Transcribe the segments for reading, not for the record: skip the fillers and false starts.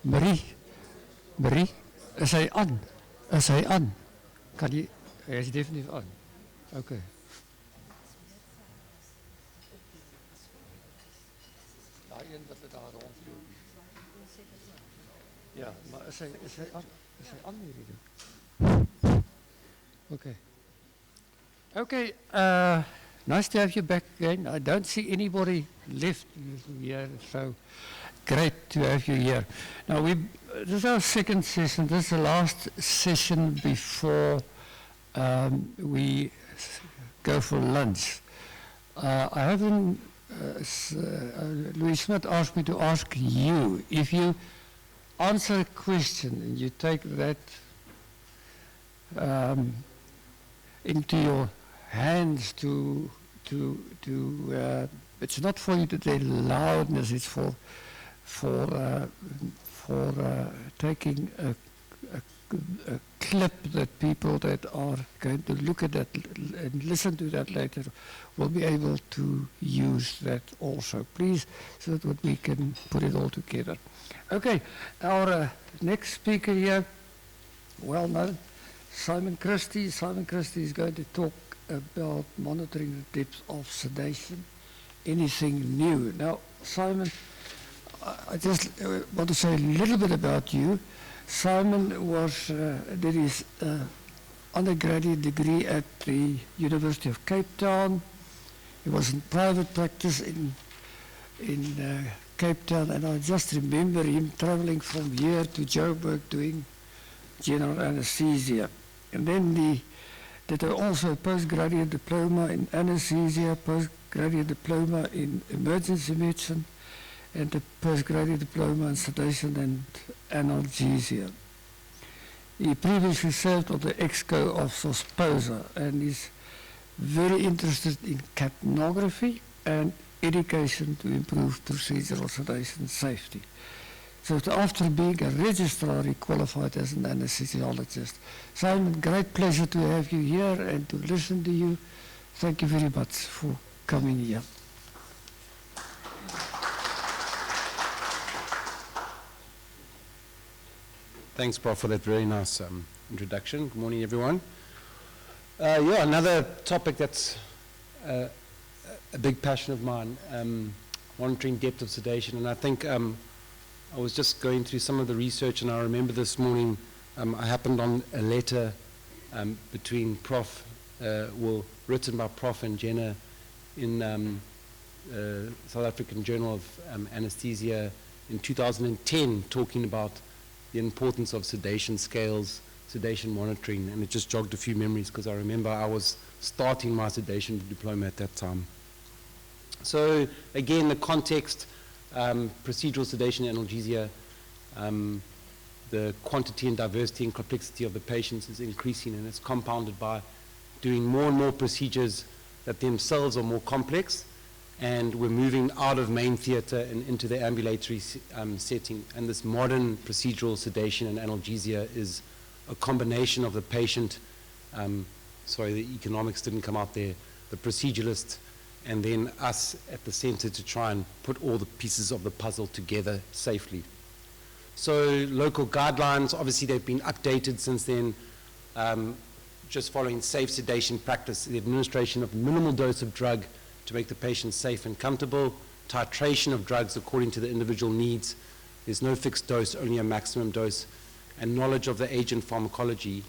Marie, is hy aan? Is hy aan? Kan jy, hy is definitief aan. Okay. Daai een wat daar rondloop. Ja, maar is hy aan? Is hy aan hierdie? Okay. Okay, nice to have you back again. I don't see anybody left here, so great to have you here. Now, this is our second session. This is the last session before we go for lunch. I haven't, Louis Smith asked me to ask you, if you answer a question and you take that into your hands to it's not for you to say loudness, it's for taking a clip that people that are going to look at that and listen to that later will be able to use that also, please, so that we can put it all together. Okay, our next speaker here, well known, Simon Christie. Simon Christie is going to talk about monitoring the depths of sedation. Anything new? Now, Simon, I just want to say a little bit about you. Simon did his undergraduate degree at the University of Cape Town. He was in private practice in Cape Town, and I just remember him traveling from here to Joburg doing general anesthesia. And then he did also a postgraduate diploma in anesthesia, postgraduate diploma in emergency medicine, and a postgraduate diploma in sedation and analgesia. He previously served on the EXCO of SOSPOSA and is very interested in capnography and education to improve procedural sedation safety. So after being a registrar, he qualified as an anesthesiologist. Simon, great pleasure to have you here and to listen to you. Thank you very much for coming here. Thanks, Prof, for that very nice introduction. Good morning, everyone. Yeah, another topic that's a big passion of mine, monitoring depth of sedation. And I think I was just going through some of the research, and I remember this morning I happened on a letter between Prof, written by Prof and Jenna in South African Journal of Anesthesia in 2010, talking about the importance of sedation scales, sedation monitoring, and it just jogged a few memories because I remember I was starting my sedation diploma at that time. So again, the context, procedural sedation analgesia, the quantity and diversity and complexity of the patients is increasing, and it's compounded by doing more and more procedures that themselves are more complex, and we're moving out of main theater and into the ambulatory setting. And this modern procedural sedation and analgesia is a combination of the patient, sorry, the economics didn't come out there, the proceduralist, and then us at the center to try and put all the pieces of the puzzle together safely. So local guidelines, obviously they've been updated since then, just following safe sedation practice, the administration of minimal dose of drug to make the patient safe and comfortable, titration of drugs according to the individual needs. There's no fixed dose, only a maximum dose, and knowledge of the agent pharmacology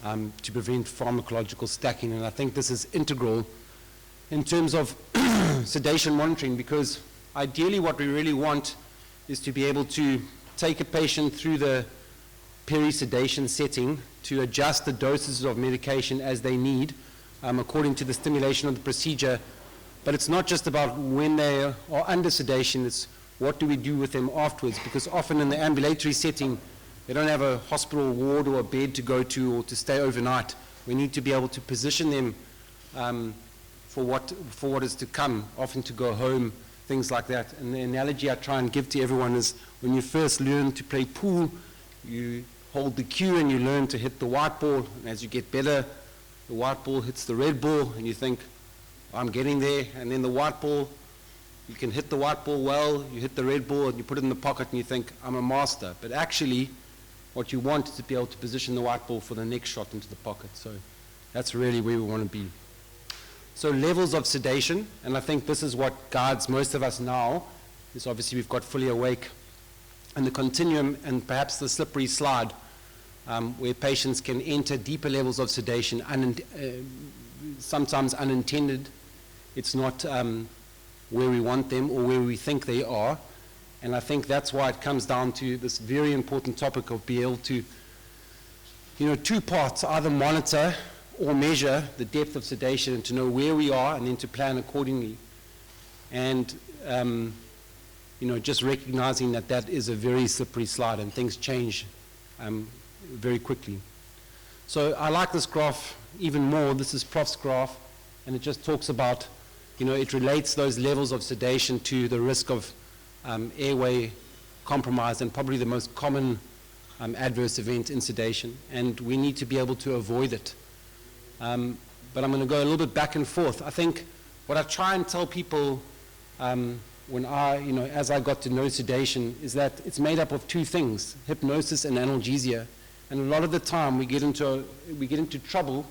to prevent pharmacological stacking. And I think this is integral in terms of sedation monitoring, because ideally what we really want is to be able to take a patient through the peri-sedation setting to adjust the doses of medication as they need according to the stimulation of the procedure. But it's not just about when they are under sedation, it's what do we do with them afterwards, because often in the ambulatory setting they don't have a hospital ward or a bed to go to or to stay overnight. We need to be able to position them for what is to come, often to go home, things like that. And the analogy I try and give to everyone is when you first learn to play pool, you hold the cue and you learn to hit the white ball, and as you get better, the white ball hits the red ball and you think, I'm getting there, and then the white ball You can hit the white ball well, you hit the red ball, and you put it in the pocket, and you think, I'm a master. But actually, what you want is to be able to position the white ball for the next shot into the pocket. So that's really where we want to be. So levels of sedation, and I think this is what guides most of us now, is obviously we've got fully awake, and the continuum, and perhaps the slippery slide, where patients can enter deeper levels of sedation, sometimes unintended. It's not where we want them or where we think they are. And I think that's why it comes down to this very important topic of being able to, two parts, either monitor or measure the depth of sedation and to know where we are and then to plan accordingly. And, just recognizing that that is a very slippery slide and things change very quickly. So I like this graph even more. This is Prof's graph, and it just talks about, it relates those levels of sedation to the risk of airway compromise, and probably the most common adverse event in sedation, and we need to be able to avoid it. But I'm going to go a little bit back and forth. I think what I try and tell people when as I got to know sedation, is that it's made up of two things, hypnosis and analgesia. And a lot of the time we get into trouble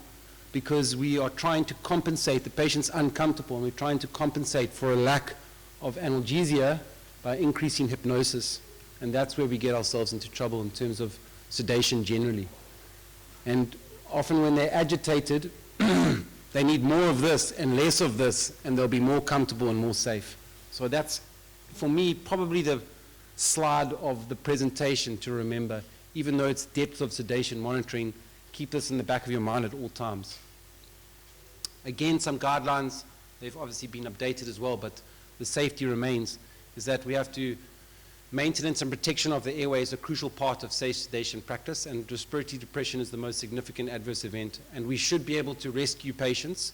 because we are trying to compensate, the patient's uncomfortable, and we're trying to compensate for a lack of analgesia by increasing hypnosis. And that's where we get ourselves into trouble in terms of sedation generally. And often when they're agitated, they need more of this and less of this, and they'll be more comfortable and more safe. So that's, for me, probably the slide of the presentation to remember. Even though it's depth of sedation monitoring, keep this in the back of your mind at all times. Again, some guidelines, they've obviously been updated as well, but the safety remains, is that we have to, maintenance and protection of the airway is a crucial part of safe sedation practice, and respiratory depression is the most significant adverse event. And we should be able to rescue patients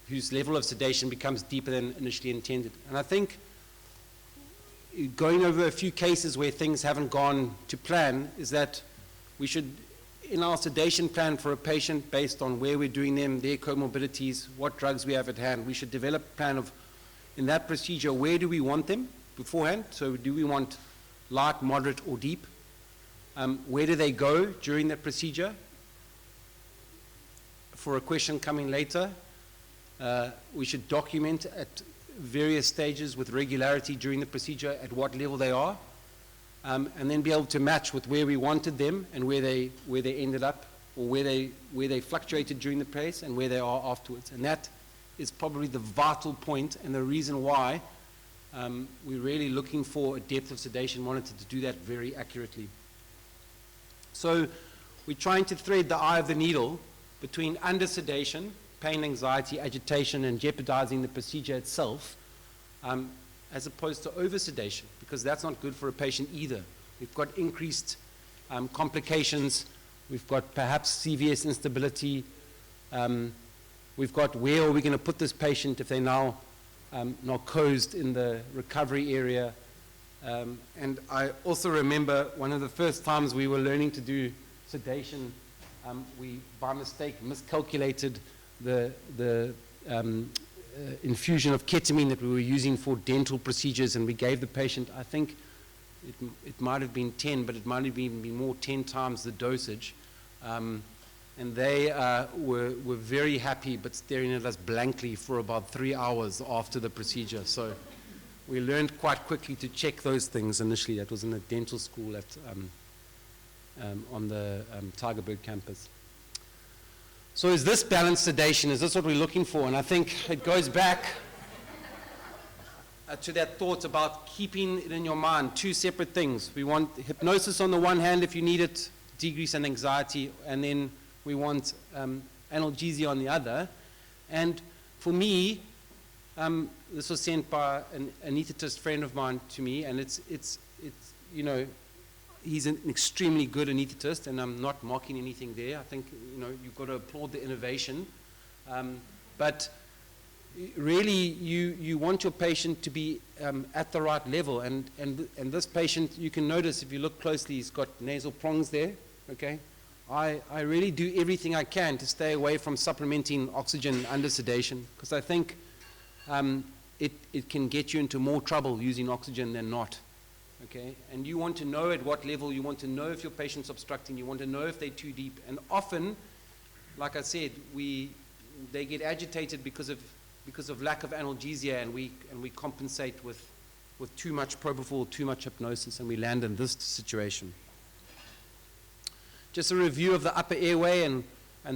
whose level of sedation becomes deeper than initially intended. And I think going over a few cases where things haven't gone to plan is that we should, in our sedation plan for a patient, based on where we're doing them, their comorbidities, what drugs we have at hand, we should develop a plan of, in that procedure, where do we want them beforehand? So do we want light, moderate, or deep? Where do they go during that procedure? For a question coming later, we should document at various stages with regularity during the procedure at what level they are, and then be able to match with where we wanted them and where they ended up, or where they fluctuated during the pace and where they are afterwards. And that is probably the vital point and the reason why we're really looking for a depth of sedation monitor to do that very accurately. So we're trying to thread the eye of the needle between under sedation, pain, anxiety, agitation, and jeopardizing the procedure itself, as opposed to over-sedation, because that's not good for a patient either. We've got increased complications, we've got perhaps CVS instability, we've got where are we going to put this patient if they're now narcosed in the recovery area. And I also remember one of the first times we were learning to do sedation, we by mistake miscalculated the infusion of ketamine that we were using for dental procedures, and we gave the patient, I think it might have been 10, but it might have even been more, 10 times the dosage. And they were very happy, but staring at us blankly for about 3 hours after the procedure. So we learned quite quickly to check those things initially. That was in a dental school at, on the Tigerberg campus. So is this balanced sedation? Is this what we're looking for? And I think it goes back to that thought about keeping it in your mind, two separate things. We want hypnosis on the one hand if you need it, decrease in anxiety, and then we want analgesia on the other. And for me, this was sent by an anesthetist friend of mine to me, and it's you know, he's an extremely good anesthetist, and I'm not mocking anything there. I think, you know, you've got to applaud the innovation. But really, you want your patient to be at the right level. And this patient, you can notice if you look closely, he's got nasal prongs there, okay? I really do everything I can to stay away from supplementing oxygen under sedation, because I think it can get you into more trouble using oxygen than not. Okay? And you want to know at what level, you want to know if your patient's obstructing, you want to know if they're too deep. And often, like I said, they get agitated because of lack of analgesia, and we compensate with too much propofol, too much hypnosis, and we land in this situation. Just a review of the upper airway and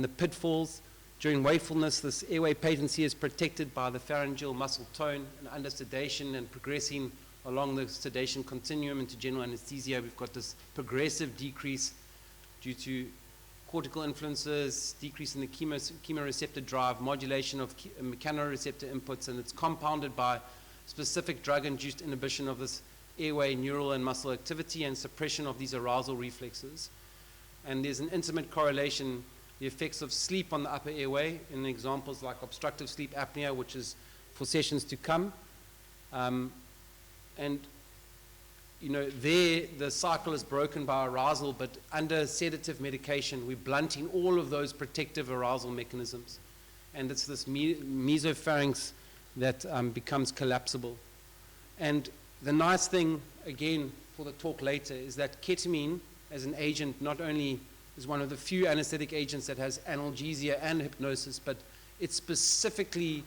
the pitfalls. During wakefulness, this airway patency is protected by the pharyngeal muscle tone, and under sedation and progressing along the sedation continuum into general anesthesia, we've got this progressive decrease due to cortical influences, decrease in the chemoreceptor drive, modulation of mechanoreceptor inputs, and it's compounded by specific drug-induced inhibition of this airway, neural and muscle activity, and suppression of these arousal reflexes. And there's an intimate correlation, the effects of sleep on the upper airway, in examples like obstructive sleep apnea, which is for sessions to come. And there the cycle is broken by arousal, but under sedative medication, we're blunting all of those protective arousal mechanisms. And it's this mesopharynx that becomes collapsible. And the nice thing, again, for the talk later, is that ketamine as an agent not only is one of the few anesthetic agents that has analgesia and hypnosis, but it specifically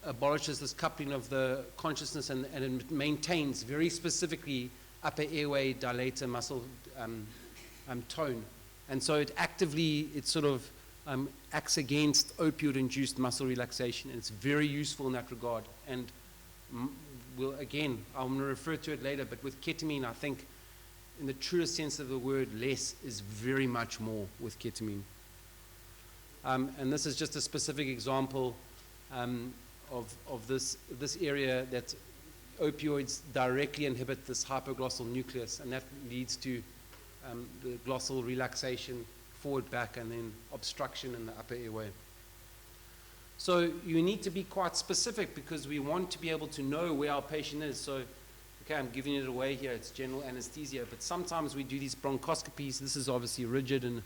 abolishes this coupling of the consciousness, and it maintains very specifically upper airway dilator muscle tone. And so it sort of acts against opioid-induced muscle relaxation, and it's very useful in that regard. And I'm going to refer to it later, but with ketamine, I think in the truest sense of the word, less is very much more with ketamine. And this is just a specific example of this area that opioids directly inhibit this hypoglossal nucleus, and that leads to the glossal relaxation, forward, back, and then obstruction in the upper airway. So you need to be quite specific because we want to be able to know where our patient is. So, okay, I'm giving it away here, it's general anesthesia, but sometimes we do these bronchoscopies. This is obviously rigid and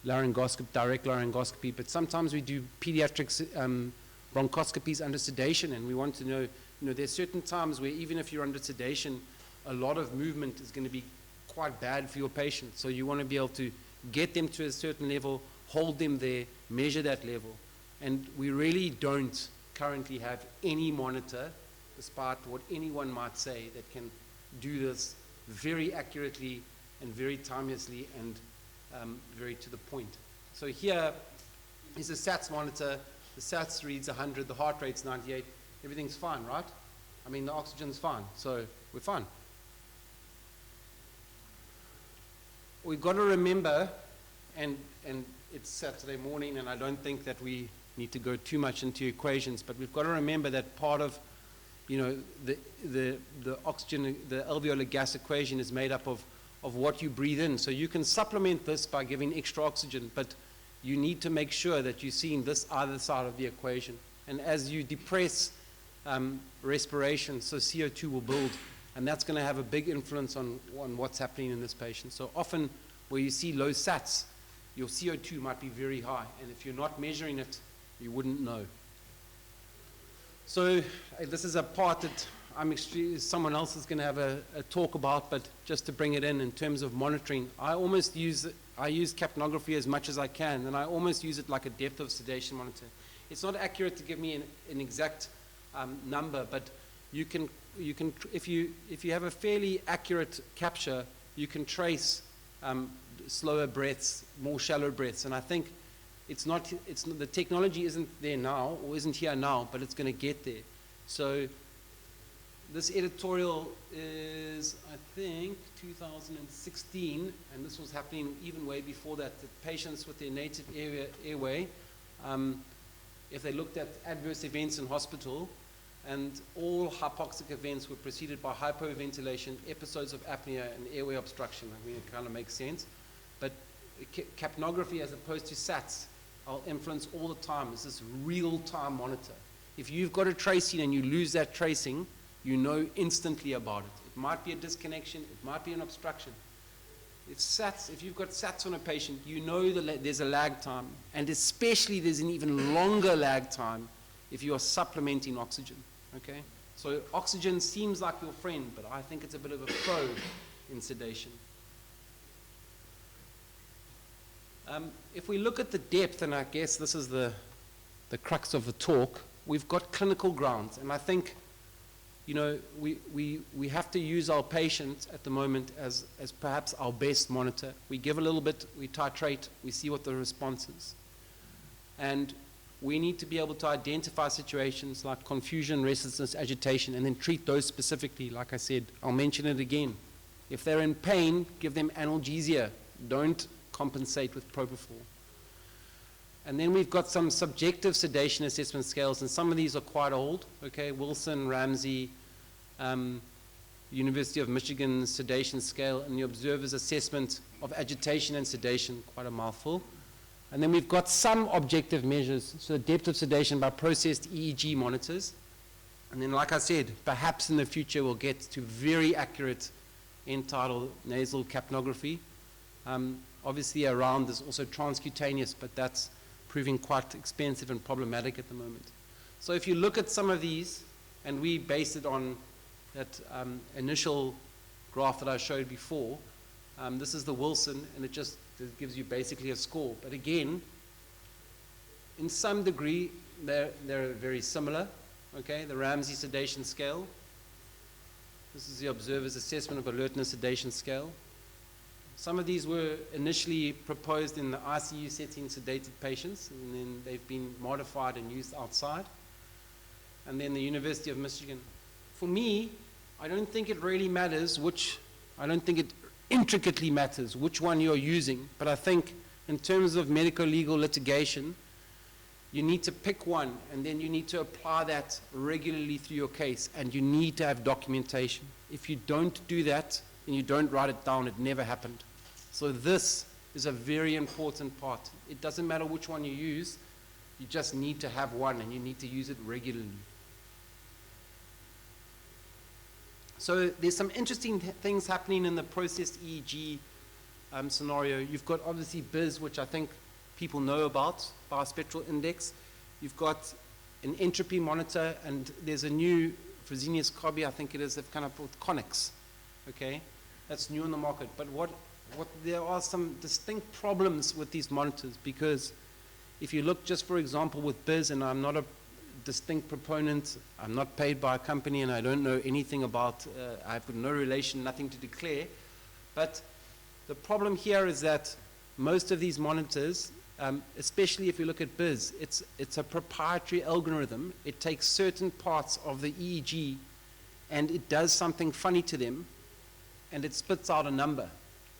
laryngoscopy, direct laryngoscopy, but sometimes we do pediatric bronchoscopies under sedation, and we want to know, there's certain times where even if you're under sedation, a lot of movement is going to be quite bad for your patient. So you want to be able to get them to a certain level, hold them there, measure that level. And we really don't currently have any monitor, despite what anyone might say, that can do this very accurately and very timelessly and very to the point. So here is a SATS monitor. The SATS reads 100, the heart rate's 98. Everything's fine, right? I mean, the oxygen's fine, so we're fine. We've got to remember, and it's Saturday morning, and I don't think that we need to go too much into equations, but we've got to remember that part of, the oxygen, the alveolar gas equation is made up of what you breathe in. So you can supplement this by giving extra oxygen, but you need to make sure that you're seeing this other side of the equation. And as you depress respiration, so CO2 will build, and that's going to have a big influence on what's happening in this patient. So often where you see low SATs, your CO2 might be very high, and if you're not measuring it, you wouldn't know. So this is a part that someone else is going to have a talk about, but just to bring it in terms of monitoring, I use capnography as much as I can, and I almost use it like a depth of sedation monitor. It's not accurate to give me an exact number, but you can if you have a fairly accurate capture, you can trace slower breaths, more shallow breaths, and I think the technology isn't there now, or isn't here now, but it's going to get there. So this editorial is, I think, 2016, and this was happening even way before that. The patients with their native airway, if they looked at adverse events in hospital, and all hypoxic events were preceded by hypoventilation, episodes of apnea, and airway obstruction. I mean, it kind of makes sense. But capnography, as opposed to SATs, I'll influence all the time. It's this real-time monitor. If you've got a tracing and you lose that tracing, you know instantly about it. It might be a disconnection, it might be an obstruction. If you've got SATs on a patient, you know there's a lag time, and especially there's an even longer lag time if you are supplementing oxygen, okay? So oxygen seems like your friend, but I think it's a bit of a foe in sedation. If we look at the depth, and I guess this is the crux of the talk, we've got clinical grounds, and I think, you know, we have to use our patient at the moment as perhaps our best monitor. We give a little bit, we titrate, we see what the response is. And we need to be able to identify situations like confusion, restlessness, agitation, and then treat those specifically. Like I said, I'll mention it again. If they're in pain, give them analgesia. Don't compensate with propofol. And then we've got some subjective sedation assessment scales, and some of these are quite old, okay? Wilson, Ramsey, University of Michigan sedation scale, and the observer's assessment of agitation and sedation, quite a mouthful. And then we've got some objective measures, so the depth of sedation by processed EEG monitors. And then, like I said, perhaps in the future we'll get to very accurate end-tidal nasal capnography. Obviously around there's also transcutaneous, but that's proving quite expensive and problematic at the moment. So if you look at some of these, and we based it on that initial graph that I showed before, this is the Wilson, and it gives you basically a score. But again, in some degree, they're very similar. Okay, the Ramsey sedation scale. This is the observer's assessment of alertness sedation scale. Some of these were initially proposed in the ICU setting sedated patients, and then they've been modified and used outside. And then the University of Michigan. For me, I don't think it really matters I don't think it intricately matters which one you're using, but I think in terms of medical legal litigation, you need to pick one, and then you need to apply that regularly through your case, and you need to have documentation. If you don't do that, and you don't write it down, it never happened. So this is a very important part. It doesn't matter which one you use, you just need to have one, and you need to use it regularly. So there's some interesting things happening in the processed EEG scenario. You've got obviously BIS, which I think people know about, biospectral index. You've got an entropy monitor, and there's a new Fresenius Kabi, I think it is, they've come up with Connix. Okay, that's new on the market. But there are some distinct problems with these monitors, because if you look just, for example, with BIS, and I'm not a distinct proponent, I'm not paid by a company, and I don't know anything about, I've got no relation, nothing to declare, but the problem here is that most of these monitors, especially if you look at BIS, it's a proprietary algorithm. It takes certain parts of the EEG and it does something funny to them, and it spits out a number.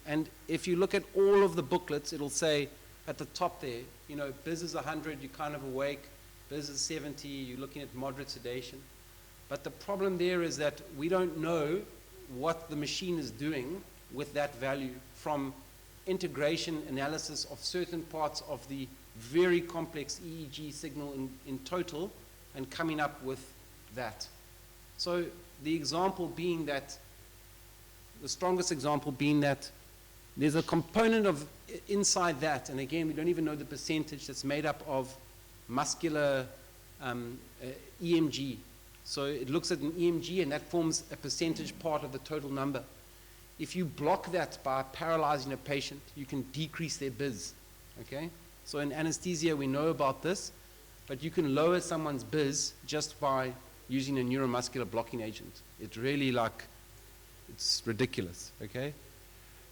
And if you look at all of the booklets, it'll say at the top there, you know, BIS is 100, you're kind of awake, BIS is 70, you're looking at moderate sedation. But the problem there is that we don't know what the machine is doing with that value from integration analysis of certain parts of the very complex EEG signal in total, and coming up with that. So the example being that, the strongest example being that there's a component of inside that, and again, we don't even know the percentage, that's made up of muscular EMG. So it looks at an EMG, and that forms a percentage part of the total number. If you block that by paralyzing a patient, you can decrease their BIS. Okay? So in anesthesia, we know about this, but you can lower someone's BIS just by using a neuromuscular blocking agent. It's really it's ridiculous. Okay?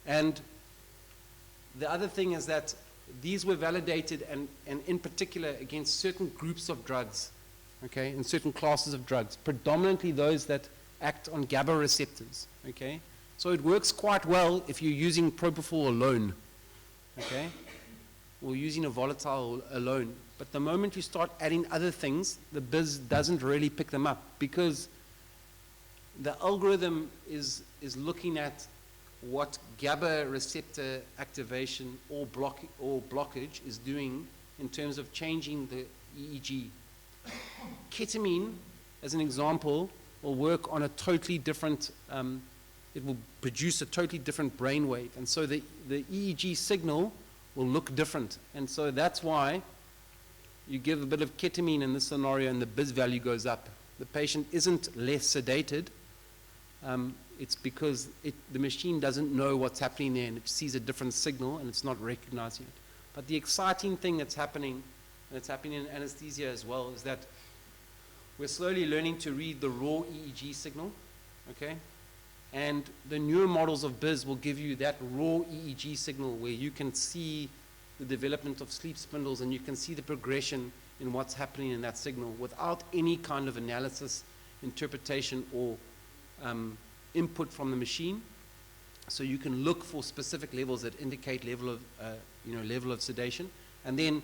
And the other thing is that these were validated, and in particular against certain groups of drugs, okay, and certain classes of drugs, predominantly those that act on GABA receptors, okay? So it works quite well if you're using propofol alone, okay, or using a volatile alone. But the moment you start adding other things, the BIS doesn't really pick them up, because the algorithm is looking at what GABA receptor activation or blockage is doing in terms of changing the EEG. Ketamine, as an example, will work on a totally different it will produce a totally different brain wave. And so the EEG signal will look different. And so that's why you give a bit of ketamine in this scenario and the BIS value goes up. The patient isn't less sedated. It's because the machine doesn't know what's happening there, and it sees a different signal and it's not recognizing it. But the exciting thing that's happening, and it's happening in anesthesia as well, is that we're slowly learning to read the raw EEG signal, okay? And the newer models of BIS will give you that raw EEG signal where you can see the development of sleep spindles and you can see the progression in what's happening in that signal without any kind of analysis, interpretation, or input from the machine. So you can look for specific levels that indicate level of sedation, and then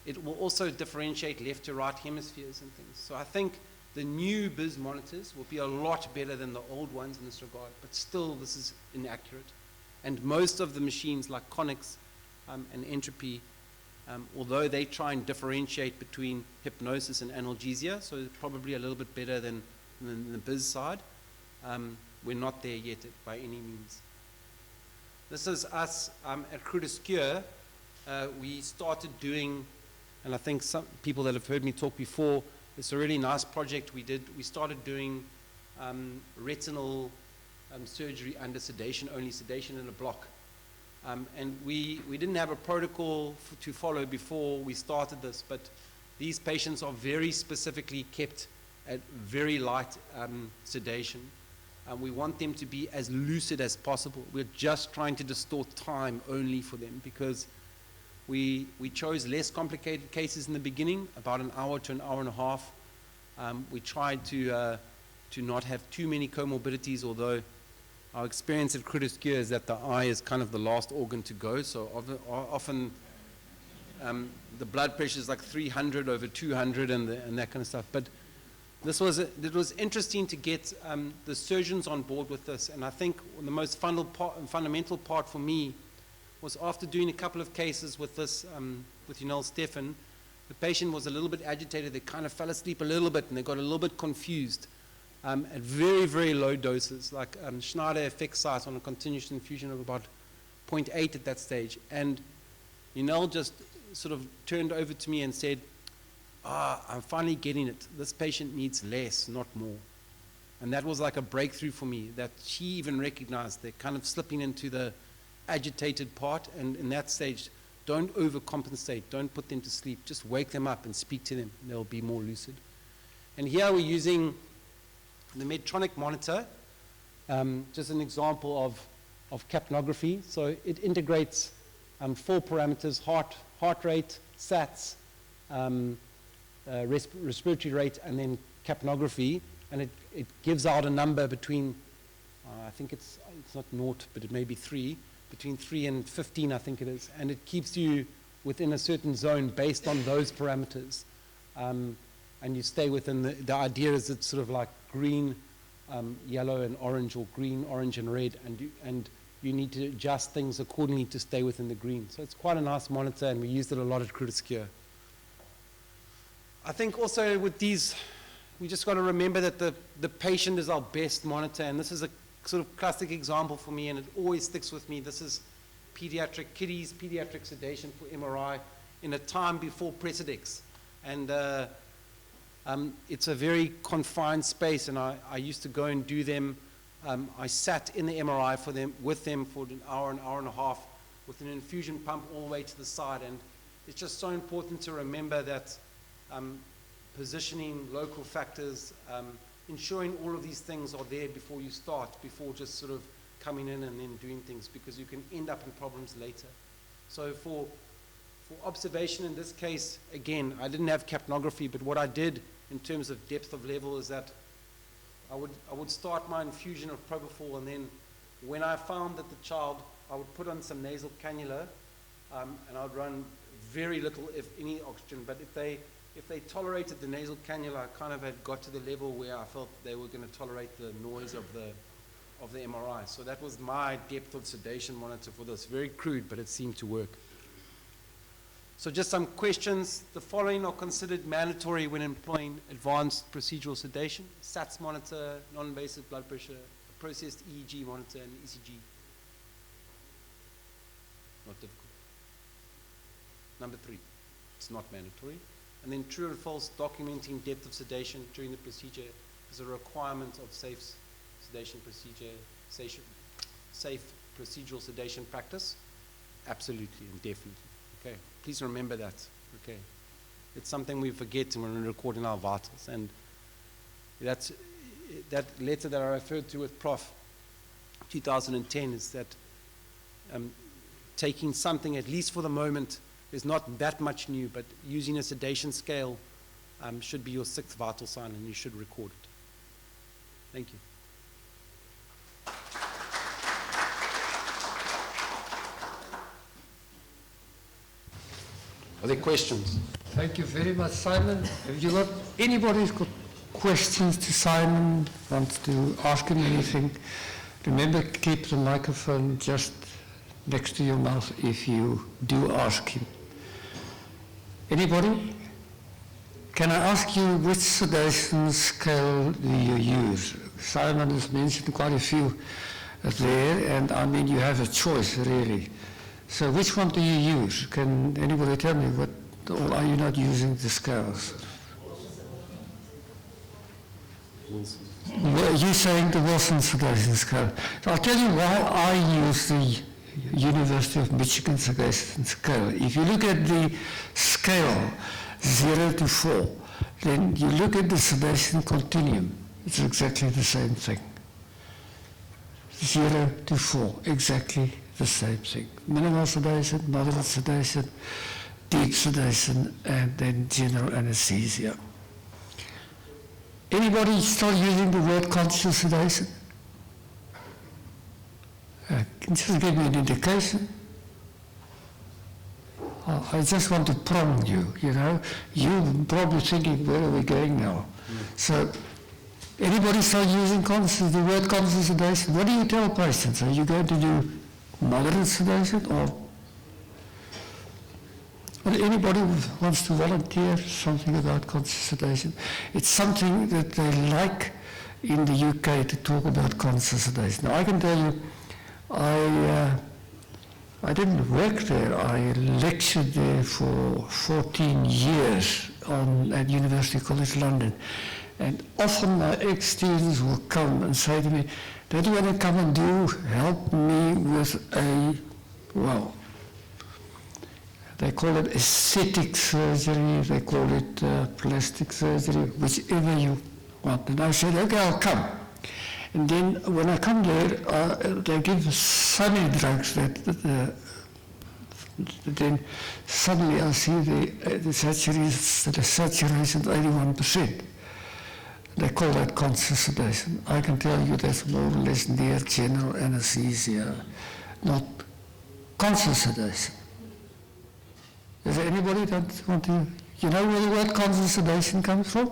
it will also differentiate left to right hemispheres and things. So I think the new BIS monitors will be a lot better than the old ones in this regard, but still this is inaccurate. And most of the machines like Conics and Entropy, although they try and differentiate between hypnosis and analgesia, so it's probably a little bit better than the BIS side, we're not there yet by any means. This is us at Crudescure. We started doing, and I think some people that have heard me talk before, it's a really nice project we did. We started doing retinal surgery under sedation, only sedation in a block. And we didn't have a protocol to follow before we started this, but these patients are very specifically kept at very light sedation. We want them to be as lucid as possible. We're just trying to distort time only for them because we chose less complicated cases in the beginning, about an hour to an hour and a half. We tried to not have too many comorbidities, although our experience at Crudescure is that the eye is kind of the last organ to go, so often the blood pressure is like 300 over 200 and that kind of stuff. But it was interesting to get the surgeons on board with this, and I think the most fundamental part for me was after doing a couple of cases with this, with Janelle Stefan, the patient was a little bit agitated. They kind of fell asleep a little bit and they got a little bit confused at very, very low doses, like Schneider effect size on a continuous infusion of about 0.8 at that stage. And Janelle just sort of turned over to me and said, I'm finally getting it. This patient needs less, not more. And that was like a breakthrough for me, that she even recognized they're kind of slipping into the agitated part, and in that stage, don't overcompensate, don't put them to sleep, just wake them up and speak to them, they'll be more lucid. And here we're using the Medtronic monitor, just an example of capnography. So it integrates 4 parameters, heart rate, SATs, respiratory rate, and then capnography, and it gives out a number between, I think it's not 0, but it may be 3, between 3 and 15, I think it is, and it keeps you within a certain zone based on those parameters, and you stay within the idea is it's sort of like green, yellow and orange, or green, orange and red, and you need to adjust things accordingly to stay within the green. So it's quite a nice monitor, and we used it a lot at Crudescure. I think also with these, we just got to remember that the patient is our best monitor, and this is a sort of classic example for me, and it always sticks with me. This is pediatric kiddies, pediatric sedation for MRI in a time before Precedex. And it's a very confined space, and I used to go and do them. I sat in the MRI with them for an hour and a half with an infusion pump all the way to the side, and it's just so important to remember that positioning, local factors, ensuring all of these things are there before you start, before just sort of coming in and then doing things, because you can end up in problems later. So for observation in this case, again, I didn't have capnography, but what I did in terms of depth of level is that I would start my infusion of propofol, and then when I found that the child, I would put on some nasal cannula, and I would run very little, if any, oxygen. But if they tolerated the nasal cannula, I kind of had got to the level where I felt they were going to tolerate the noise of the MRI. So that was my depth of sedation monitor for this. Very crude, but it seemed to work. So just some questions. The following are considered mandatory when employing advanced procedural sedation: SATS monitor, non-invasive blood pressure, processed EEG monitor and ECG? Not difficult. Number 3, it's not mandatory. And then true and false, documenting depth of sedation during the procedure is a requirement of safe sedation procedure, safe procedural sedation practice. Absolutely and definitely. Okay, please remember that. Okay, it's something we forget when we're recording our vitals, and that letter that I referred to with Prof. 2010 is that taking something, at least for the moment, is not that much new, but using a sedation scale should be your 6th vital sign, and you should record it. Thank you. Are there questions? Thank you very much, Simon. Have you got anybody who's got questions to Simon, wants to ask him anything? Remember, keep the microphone just next to your mouth if you do ask him. Anybody? Can I ask you which sedation scale do you use? Simon has mentioned quite a few there, and I mean you have a choice really. So which one do you use? Can anybody tell me what, or are you not using the scales? Well, you're saying the Wilson sedation scale. So I'll tell you why I use the University of Michigan sedation scale. If you look at the scale 0 to 4, then you look at the sedation continuum. It's exactly the same thing. 0 to 4, exactly the same thing. Minimal sedation, moderate sedation, deep sedation, and then general anesthesia. Anybody still using the word conscious sedation? Can you just give me an indication? I just want to prompt you, you know. You're probably thinking, where are we going now? So, anybody still using the word conscious sedation? What do you tell patients? Are you going to do moderate sedation or anybody who wants to volunteer something about conscious sedation? It's something that they like in the UK to talk about conscious sedation. Now I can tell you, I didn't work there. I lectured there for 14 years at University College London. And often my ex-students will come and say to me, "Don't you want to come and help me with well, they call it aesthetic surgery, they call it plastic surgery, whichever you want." And I said, "Okay, I'll come." And then when I come there, they give so many drugs that then suddenly I see the saturation 81%. They call that conscious sedation. I can tell you that's more or less near general anesthesia, not conscious sedation. Is there anybody that want to, you know where the word conscious sedation comes from?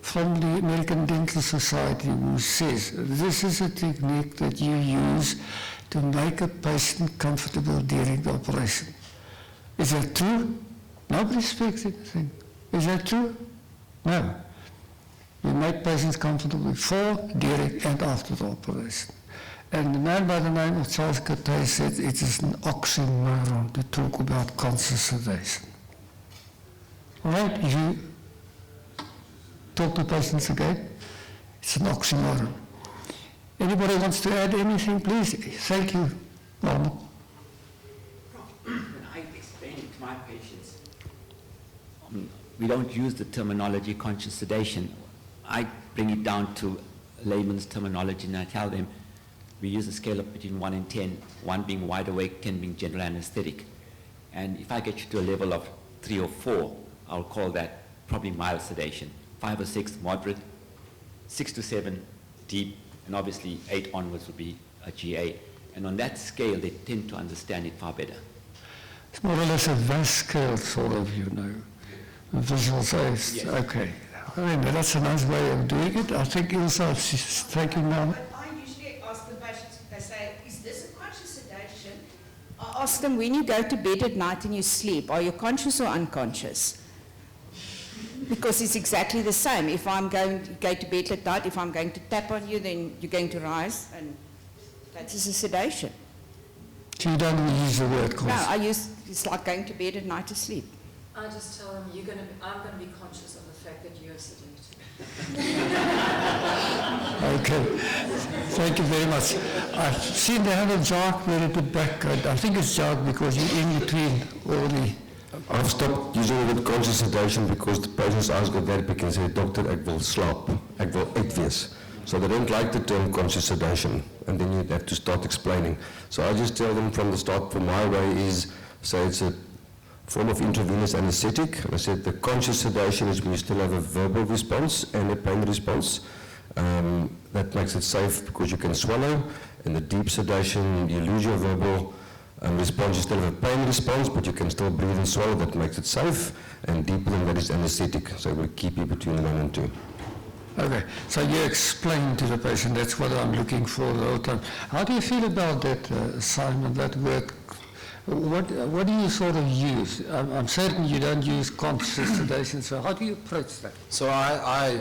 From the American Dental Society, who says this is a technique that you use to make a patient comfortable during the operation. Is that true? Nobody speaks anything. Is that true? No. You make patients comfortable before, during, and after the operation. And the man by the name of Charles Cottee said it is an oxymoron to talk about conscious sedation. All right, if you talk to patients again, it's an oxymoron. Anybody wants to add anything, please? Thank you, Norman. When I explain it to my patients, we don't use the terminology conscious sedation. I bring it down to layman's terminology and I tell them we use a scale of between 1 and 10, 1 being wide awake, 10 being general anesthetic. And if I get you to a level of 3 or 4, I'll call that probably mild sedation. 5 or 6, moderate, 6 to 7, deep, and obviously 8 onwards would be a GA. And on that scale, they tend to understand it far better. It's more or less a VAS scale, sort of, you know, visual aids. Yes. Okay. I mean, that's a nice way of doing it. I think also, thank you, ma'am. I usually ask the patients, they say, is this a conscious sedation? I ask them, when you go to bed at night and you sleep, are you conscious or unconscious? Because it's exactly the same. If I'm going to go to bed at night, if I'm going to tap on you, then you're going to rise, and that is a sedation. So you don't use the word No, I use, it's like going to bed at night to sleep. I just tell them, I'm going to be conscious of the fact that you're sedated. Okay, thank you very much. I've seen the hand of Jacques there at the back. I think it's Jacques because you're in between all the... I've stopped using the word conscious sedation because the patient's eyes got very big and say, Doctor, ek wil slaap, ek wil uitwees. So they don't like the term conscious sedation, and then you have to start explaining. So I just tell them from the start, for my way is, say it's a form of intravenous anesthetic. And I said the conscious sedation is when you still have a verbal response and a pain response. That makes it safe because you can swallow. In the deep sedation, you lose your verbal response, you still have a pain response, but you can still breathe and swallow. That makes it safe. And deeper than that is anesthetic. So we'll keep you between 1 and 2. Okay, so you explain to the patient, that's what I'm looking for the whole time. How do you feel about that, Simon, that word? What do you sort of use? I'm certain you don't use conscious sedation, so how do you approach that? So I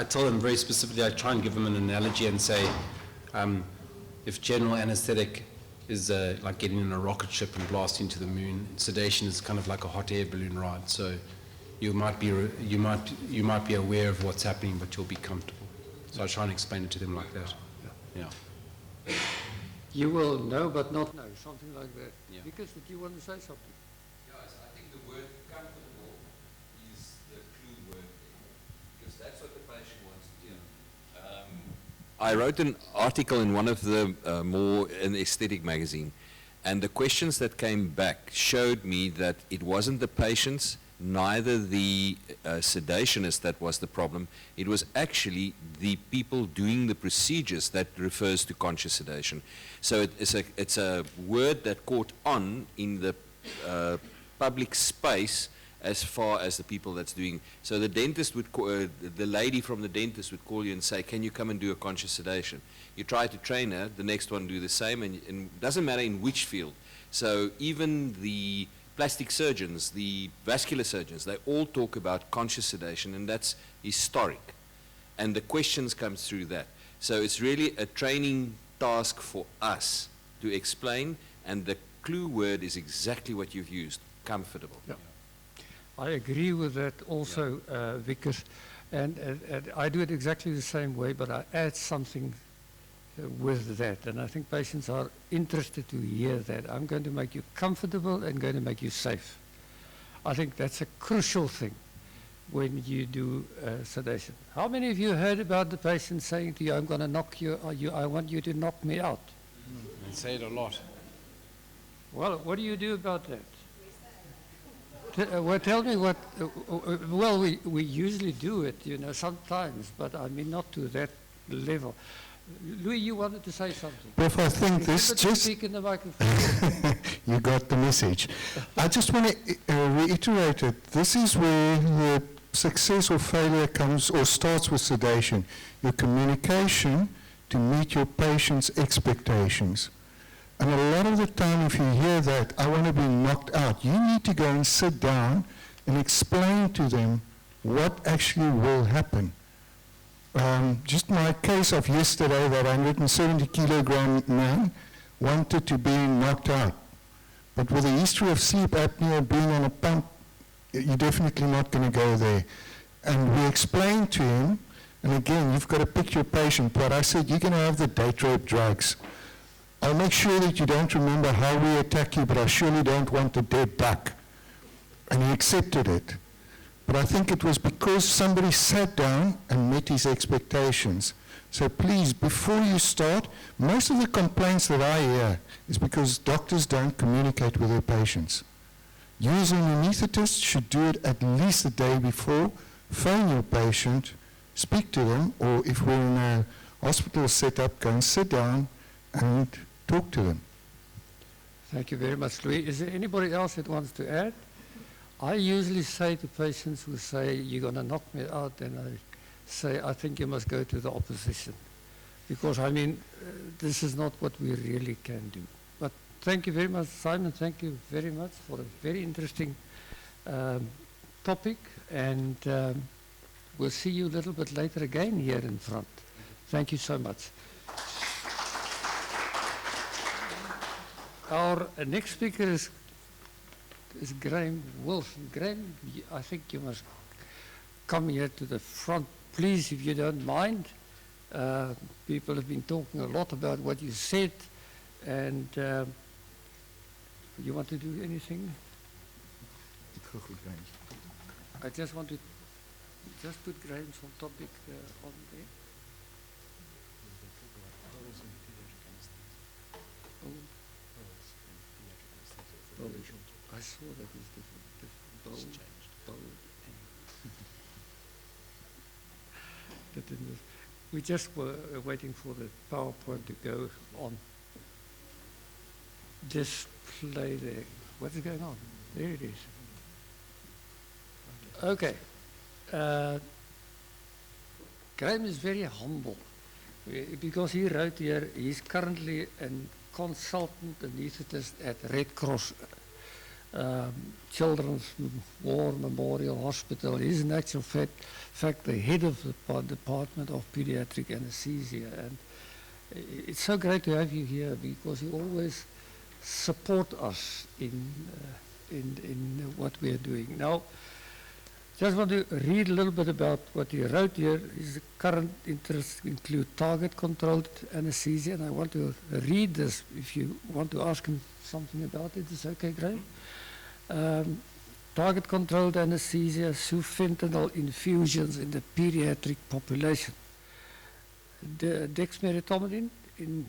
tell them very specifically, I try and give them an analogy and say, if general anesthetic is like getting in a rocket ship and blasting to the moon, sedation is kind of like a hot air balloon ride. So you might be aware of what's happening, but you'll be comfortable. So I try and explain it to them like that. Yeah. You will know but not know, something like that. Yeah. Because did you want to say something? Yes, I think the word comfortable is the clue word there, because that's what the patient wants to hear. I wrote an article in one of the an aesthetic magazine, and the questions that came back showed me that it wasn't the patients, neither the sedationist that was the problem. It was actually the people doing the procedures that refers to conscious sedation. So it's a word that caught on in the public space as far as the people that's doing. So the dentist would the lady from the dentist would call you and say, can you come and do a conscious sedation? You try to train her, the next one do the same, and it doesn't matter in which field. So even the plastic surgeons, the vascular surgeons, they all talk about conscious sedation, and that's historic. And the questions come through that. So it's really a training task for us to explain, and the clue word is exactly what you've used, comfortable. Yeah. I agree with that also, Vickers, and I do it exactly the same way, but I add something with that, and I think patients are interested to hear that. I'm going to make you comfortable and going to make you safe. I think that's a crucial thing when you do sedation. How many of you heard about the patient saying to you, I'm going to knock you, I want you to knock me out? They say it a lot. Well, what do you do about that? Well, tell me what, well, we usually do it, you know, sometimes, but I mean not to that level. Louis, you wanted to say something. If I think this just... Speak in the microphone. You got the message. I just want to reiterate it. This is where the success or failure comes or starts with sedation. Your communication to meet your patient's expectations. And a lot of the time, if you hear that, I want to be knocked out, you need to go and sit down and explain to them what actually will happen. Just my case of yesterday, that 170 kilogram man wanted to be knocked out. But with a history of sleep apnea, being on a pump, you're definitely not going to go there. And we explained to him, and again, you've got to pick your patient, but I said, you're going to have the date rape drugs. I'll make sure that you don't remember how we attack you, but I surely don't want a dead duck. And he accepted it. But I think it was because somebody sat down and met his expectations. So please, before you start, most of the complaints that I hear is because doctors don't communicate with their patients. You as an anesthetist should do it at least the day before. Phone your patient, speak to them, or if we're in a hospital setup, go and sit down and talk to them. Thank you very much, Louis. Is there anybody else that wants to add? I usually say to patients who say, you're going to knock me out, and I say, I think you must go to the opposition. Because, I mean, this is not what we really can do. But thank you very much, Simon. Thank you very much for a very interesting topic. And we'll see you a little bit later again here in front. Thank you so much. Our next speaker is Graham Wilson. Graham, I think you must come here to the front, please, if you don't mind. People have been talking a lot about what you said, and you want to do anything? I just want to just put Graham's on topic on there. Oh, I saw that is different. Bold, bold, that didn't. We just were waiting for the PowerPoint to go on. Display there. What is going on? There it is. Okay. Graham is very humble because he wrote here he's currently a consultant anaesthetist at Red Cross Children's War Memorial Hospital. He's in actual fact the head of the Department of Pediatric Anesthesia. And it's so great to have you here because you always support us in what we are doing. Now, just want to read a little bit about what he wrote here. His current interests include target-controlled anesthesia, and I want to read this. If you want to ask him something about it, is okay, Graham? Target-controlled anesthesia, sufentanil infusions in the pediatric population. The dexmedetomidine in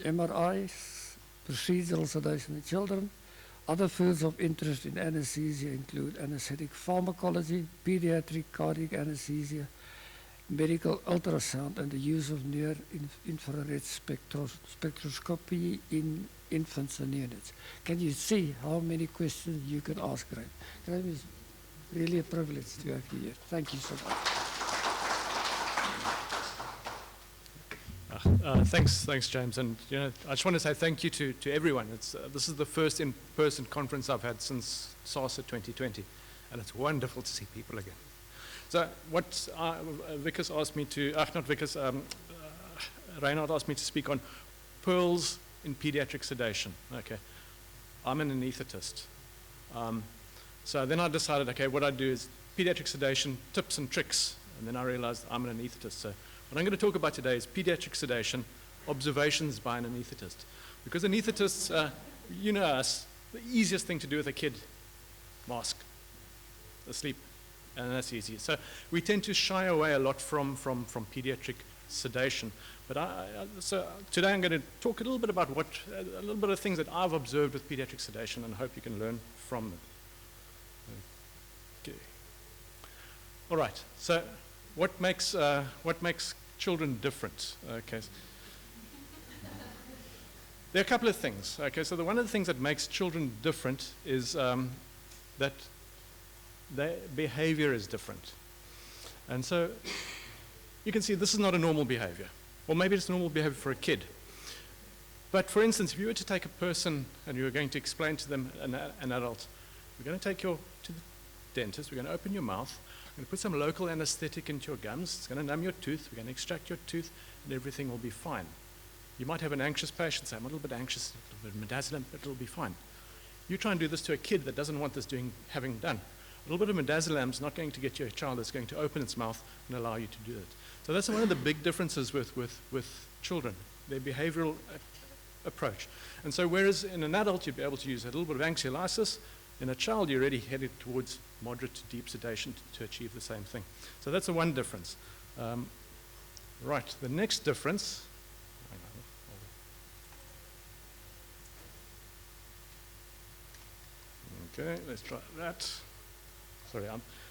MRIs, procedural sedation in children. Other fields of interest in anesthesia include anesthetic pharmacology, pediatric cardiac anesthesia, medical ultrasound, and the use of near-infrared spectroscopy in infants and neonates. Can you see how many questions you can ask, Graham? Graham, is really a privilege to have you here. Thank you so much. Thanks, James. And I just want to say thank you to everyone. This is the first in-person conference I've had since SARSA 2020, and it's wonderful to see people again. So what Vickers asked me to, not Vickers, Reinhard asked me to speak on pearls in pediatric sedation. Okay, I'm an anaesthetist. So then I decided, okay, what I'd do is pediatric sedation, tips and tricks, and then I realized I'm an anaesthetist. So what I'm going to talk about today is pediatric sedation, observations by an anaesthetist. Because anaesthetists, you know us, the easiest thing to do with a kid, mask, asleep, and that's easy. So we tend to shy away a lot from pediatric sedation. But so today I'm going to talk a little bit about a little bit of things that I've observed with pediatric sedation, and I hope you can learn from them. Okay. All right. So what makes children different? Okay. There are a couple of things. Okay. So one of the things that makes children different is that their behavior is different. And so you can see this is not a normal behavior. Or maybe it's normal behavior for a kid. But for instance, if you were to take a person and you were going to explain to them, an adult, we're going to take you to the dentist, we're going to open your mouth, we're going to put some local anesthetic into your gums, it's going to numb your tooth, we're going to extract your tooth, and everything will be fine. You might have an anxious patient say, I'm a little bit anxious, a little bit of midazolam, but it'll be fine. You try and do this to a kid that doesn't want this having done. A little bit of midazolam is not going to get you a child that's going to open its mouth and allow you to do it. So that's one of the big differences with children, their behavioral approach. And so whereas in an adult you'd be able to use a little bit of anxiolysis, in a child you're already headed towards moderate to deep sedation to achieve the same thing. So that's the one difference. Right, the next difference. Okay, let's try that. Sorry,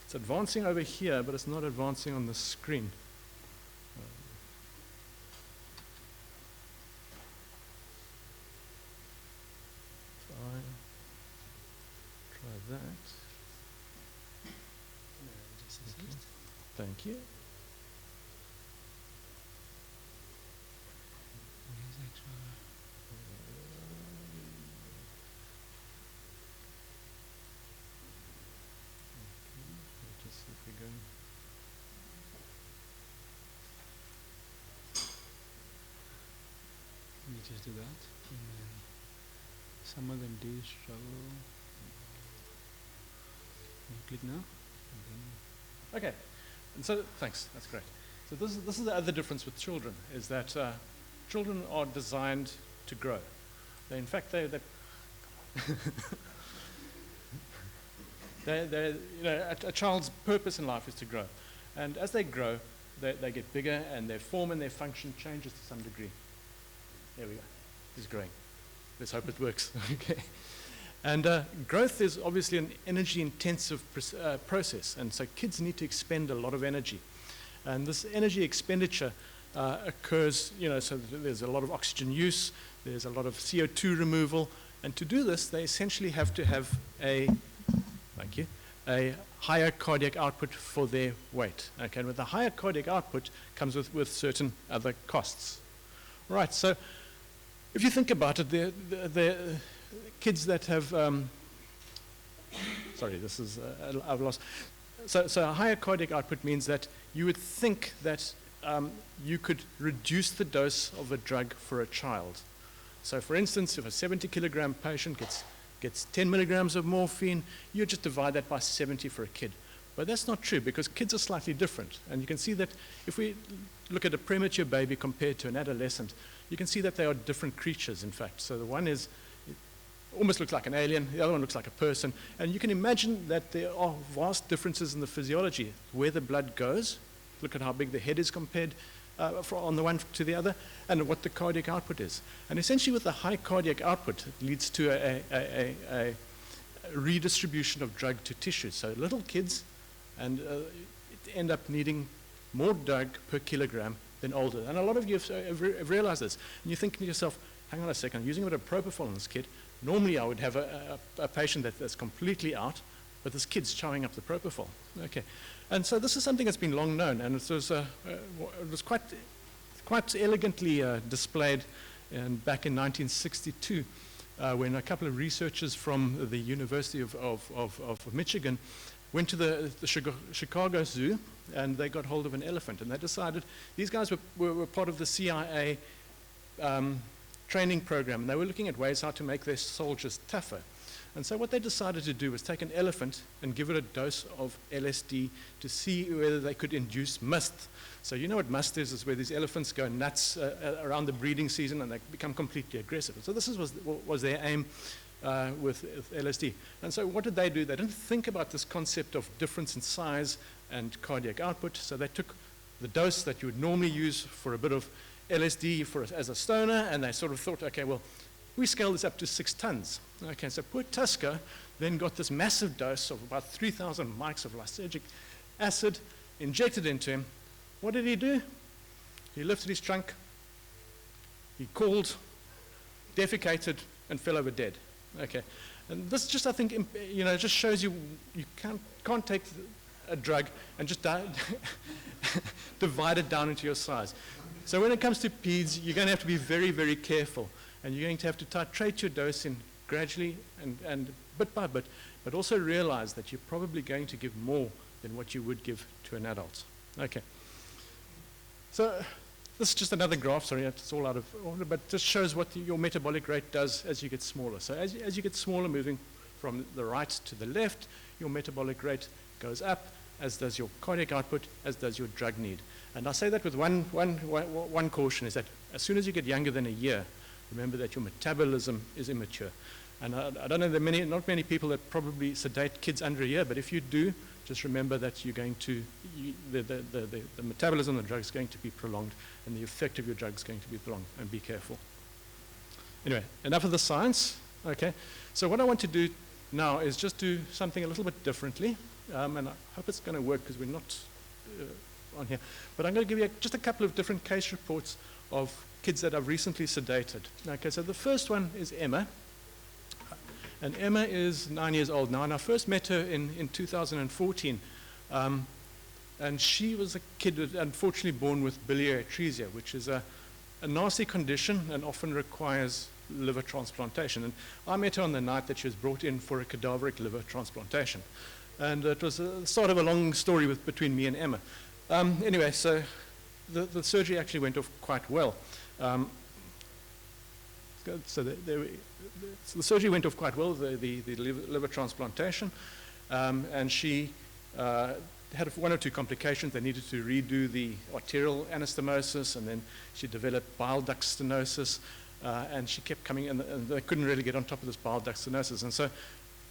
it's advancing over here, but it's not advancing on the screen. Try that. Okay. Thank you. just do that. And then some of them do struggle. You click now. And then okay. And so, thanks. That's great. So this is the other difference with children, is that children are designed to grow. In fact, they a child's purpose in life is to grow. And as they grow, they get bigger, and their form and their function changes to some degree. There we go. It's growing. Let's hope it works. Okay. And growth is obviously an energy-intensive process, and so kids need to expend a lot of energy. And this energy expenditure occurs, so there's a lot of oxygen use, there's a lot of CO2 removal, and to do this, they essentially have to have a higher cardiac output for their weight. Okay, and with the higher cardiac output comes with certain other costs. Right, so if you think about it, the kids that have, sorry, this is, I've lost. So a higher cardiac output means that you would think that you could reduce the dose of a drug for a child. So for instance, if a 70-kilogram patient gets 10 milligrams of morphine, you just divide that by 70 for a kid. But that's not true, because kids are slightly different. And you can see that if we look at a premature baby compared to an adolescent, you can see that they are different creatures, in fact. So the one almost looks like an alien, the other one looks like a person. And you can imagine that there are vast differences in the physiology, where the blood goes. Look at how big the head is compared on the one to the other, and what the cardiac output is. And essentially with the high cardiac output, it leads to a redistribution of drug to tissue. So little kids end up needing more drug per kilogram than older. And a lot of you have realized this. And you're thinking to yourself, hang on a second, I'm using a bit of propofol on this kid. Normally I would have a patient that's completely out, but this kid's chowing up the propofol. Okay. And so this is something that's been long known, and it was quite elegantly displayed back in 1962 when a couple of researchers from the University of Michigan went to the Chicago Zoo, and they got hold of an elephant, and they decided, these guys were part of the CIA training program, and they were looking at ways how to make their soldiers tougher. And so what they decided to do was take an elephant and give it a dose of LSD to see whether they could induce must. So you know what must is where these elephants go nuts around the breeding season, and they become completely aggressive. So this was their aim with LSD. And so what did they do? They didn't think about this concept of difference in size and cardiac output, so they took the dose that you would normally use for a bit of LSD as a stoner, and they sort of thought, okay, well, we scale this up to 6 tons. Okay, so poor Tusker then got this massive dose of about 3,000 mics of lysergic acid injected into him. What did he do? He lifted his trunk, he called, defecated, and fell over dead. Okay, and this just, I think, just shows you can't take a drug and just divide it down into your size. So when it comes to peds, you're going to have to be very, very careful. And you're going to have to titrate your dose in gradually and bit by bit, but also realize that you're probably going to give more than what you would give to an adult. Okay. So this is just another graph, sorry, it's all out of order, but just shows what your metabolic rate does as you get smaller. So as you get smaller, moving from the right to the left, your metabolic rate goes up, as does your cardiac output, as does your drug need. And I say that with one caution, is that as soon as you get younger than a year, remember that your metabolism is immature. And I don't know, not many people that probably sedate kids under a year, but if you do, just remember that you're going to, the metabolism of the drug is going to be prolonged, and the effect of your drug is going to be prolonged, and be careful. Anyway, enough of the science, okay? So what I want to do now is just do something a little bit differently, and I hope it's going to work because we're not on here, but I'm going to give you just a couple of different case reports of kids that I've recently sedated. Okay, so the first one is Emma. And Emma is 9 years old now, and I first met her in 2014. And she was a kid unfortunately born with biliary atresia, which is a nasty condition and often requires liver transplantation. And I met her on the night that she was brought in for a cadaveric liver transplantation. And it was the start of a long story between me and Emma. Anyway, so the surgery actually went off quite well. So so the surgery went off quite well, the liver transplantation, and she had one or two complications. They needed to redo the arterial anastomosis, and then she developed bile duct stenosis, and she kept coming, and they couldn't really get on top of this bile duct stenosis. And so